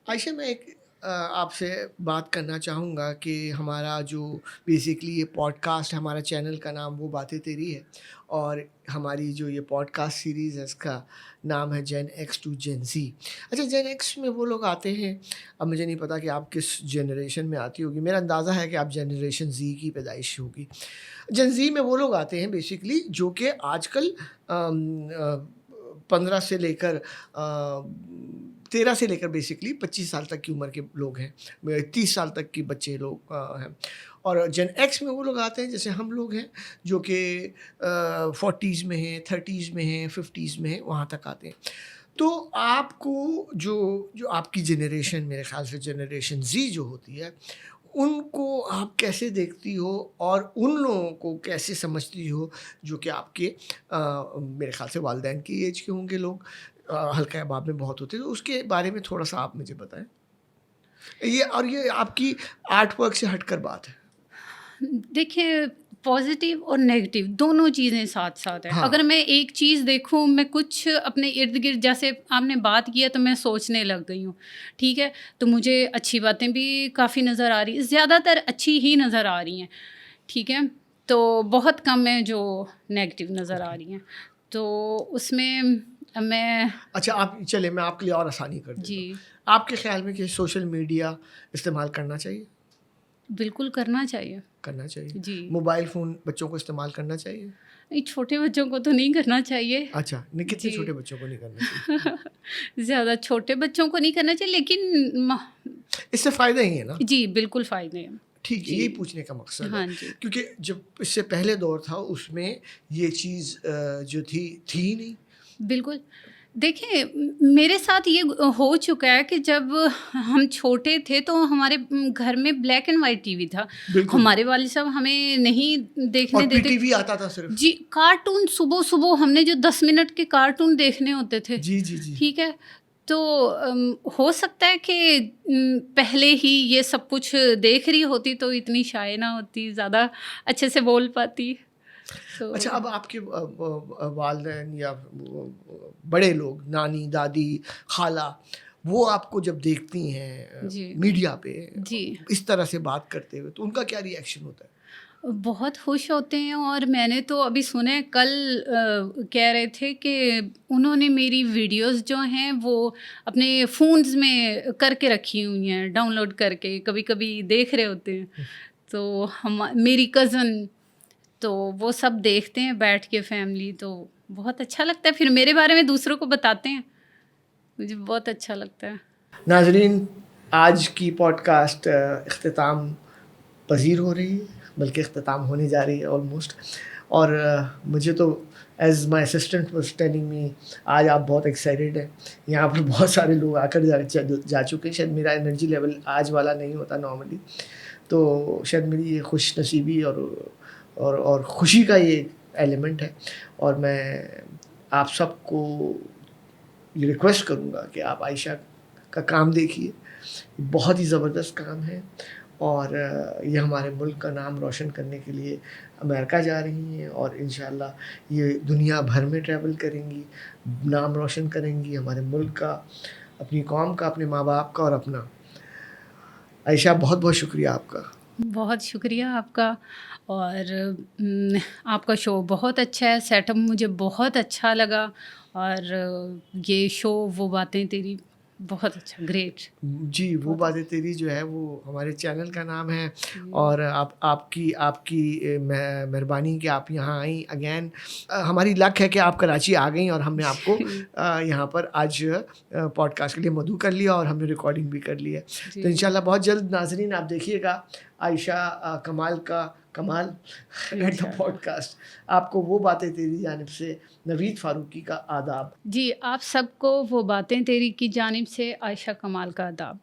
عائشہ، میں ایک آپ سے بات کرنا چاہوں گا کہ ہمارا جو بیسکلی یہ پوڈ کاسٹ، ہمارا چینل کا نام وہ باتیں تیری ہے، اور ہماری جو یہ پوڈ کاسٹ سیریز ہے اس کا نام ہے جین ایکس ٹو جین زی۔ اچھا، جین ایکس میں وہ لوگ آتے ہیں، اب مجھے نہیں پتا کہ آپ کس جنریشن میں آتی ہوگی، میرا اندازہ ہے کہ آپ جنریشن زی کی پیدائش ہوگی۔ جین زی میں وہ لوگ آتے ہیں بیسکلی جو کہ آج کل 15 سے لے کر 13 سے لے کر بیسکلی 25 سال تک کی عمر کے لوگ ہیں، 30 سال تک کی بچے لوگ ہیں، اور جین ایکس میں وہ لوگ آتے ہیں جیسے ہم لوگ ہیں جو کہ 40s میں ہیں، 30s میں ہیں، 50s میں ہیں، وہاں تک آتے ہیں۔ تو آپ کو جو آپ کی جنریشن، میرے خیال سے جنریشن زی جو ہوتی ہے، ان کو آپ کیسے دیکھتی ہو اور ان لوگوں کو کیسے سمجھتی ہو جو کہ آپ کے میرے خیال سے والدین کی ایج کے ہوں گے لوگ، حلقہ احباب میں بہت ہوتے ہیں، تو اس کے بارے میں تھوڑا سا آپ مجھے بتائیں۔ یہ آپ کی آرٹ ورک سے ہٹ کر بات ہے۔ دیکھیں، پازیٹیو اور نیگیٹو دونوں چیزیں ساتھ ساتھ ہیں۔ اگر میں ایک چیز دیکھوں، میں کچھ اپنے ارد گرد، جیسے آپ نے بات کیا تو میں سوچنے لگ گئی ہوں، ٹھیک ہے، تو مجھے اچھی باتیں بھی کافی نظر آ رہی ہیں، زیادہ تر اچھی ہی نظر آ رہی ہیں، ٹھیک ہے، تو بہت کم ہیں جو نیگیٹو نظر آ رہی ہیں، تو اس میں میں اچھا، آپ چلے میں آپ کے لیے اور آسانی کر دوں، آپ کے خیال میں کہ سوشل میڈیا استعمال کرنا چاہیے؟ بالکل کرنا چاہیے، جی۔ موبائل فون بچوں کو استعمال کرنا چاہیے؟ نہیں، چھوٹے بچوں کو تو نہیں کرنا چاہیے۔ اچھا، کتنے چھوٹے بچوں کو نہیں کرنا چاہیے؟ زیادہ چھوٹے بچوں کو نہیں کرنا چاہیے، لیکن اس سے فائدہ ہی ہے نا؟ جی بالکل فائدے ہیں۔ ٹھیک ہے، یہی پوچھنے کا مقصد ہے، کیونکہ جب اس سے پہلے دور تھا اس میں یہ چیز جو تھی نہیں۔ بالکل، دیکھیں میرے ساتھ یہ ہو چکا ہے کہ جب ہم چھوٹے تھے تو ہمارے گھر میں black and white T V تھا. ہمارے والد صاحب ہمیں نہیں دیکھنے دیتے. ٹی وی آتا تھا صرف. جی کارٹون صبح ہم نے جو 10 منٹ کے کارٹون دیکھنے ہوتے تھے. جی جی جی. ٹھیک ہے. تو ہو سکتا ہے کہ پہلے ہی یہ سب کچھ دیکھ رہی ہوتی تو اتنی شائع نہ ہوتی, زیادہ اچھے سے بول پاتی. اچھا, اب آپ کے والدین یا بڑے لوگ, نانی, دادی, خالہ, وہ آپ کو جب دیکھتی ہیں میڈیا پہ اس طرح سے بات کرتے ہوئے تو ان کا کیا ری ایکشن ہوتا ہے؟ بہت خوش ہوتے ہیں. اور میں نے تو ابھی سنا کل کہہ رہے تھے کہ انہوں نے میری ویڈیوز جو ہیں وہ اپنے فونز میں کر کے رکھی ہوئی ہیں, ڈاؤن لوڈ کر کے, کبھی کبھی دیکھ رہے ہوتے ہیں. تو میری کزن, تو وہ سب دیکھتے ہیں بیٹھ کے فیملی, تو بہت اچھا لگتا ہے. پھر میرے بارے میں دوسروں کو بتاتے ہیں, مجھے بہت اچھا لگتا ہے. ناظرین, آج کی پوڈ کاسٹ اختتام پذیر ہو رہی ہے, بلکہ اختتام ہونے جا رہی ہے آلموسٹ. اور مجھے تو as my assistant was telling me, آج آپ بہت ایکسائٹیڈ ہیں. یہاں پر بہت سارے لوگ آ کر جا چکے ہیں. شاید میرا انرجی لیول آج والا نہیں ہوتا نارملی, تو شاید میری یہ خوش نصیبی اور خوشی کا یہ ایلیمنٹ ہے. اور میں آپ سب کو یہ ریکویسٹ کروں گا کہ آپ عائشہ کا کام دیکھیے, بہت ہی زبردست کام ہے. اور یہ ہمارے ملک کا نام روشن کرنے کے لیے امریکہ جا رہی ہیں, اور انشاءاللہ یہ دنیا بھر میں ٹریول کریں گی, نام روشن کریں گی ہمارے ملک کا, اپنی قوم کا, اپنے ماں باپ کا اور اپنا. عائشہ, بہت بہت شکریہ آپ کا. بہت شکریہ آپ کا. اور آپ کا شو بہت اچھا ہے, سیٹ اپ مجھے بہت اچھا لگا. اور یہ شو وہ باتیں تیری بہت اچھا, گریٹ. جی, وہ باتیں تیری جو ہے وہ ہمارے چینل کا نام ہے. اور آپ کی مہربانی کہ آپ یہاں آئیں اگین. ہماری لک ہے کہ آپ کراچی آ گئیں اور ہم نے آپ کو یہاں پر آج پوڈ کاسٹ کے لیے مدعو کر لیا, اور ہم نے ریکارڈنگ بھی کر لی ہے. تو انشاءاللہ بہت جلد ناظرین آپ دیکھیے گا عائشہ کمال کا کمال ایٹ دا پوڈ کاسٹ. آپ کو وہ باتیں تیری جانب سے نوید فاروقی کا آداب. جی, آپ سب کو وہ باتیں تیری کی جانب سے عائشہ کمال کا آداب.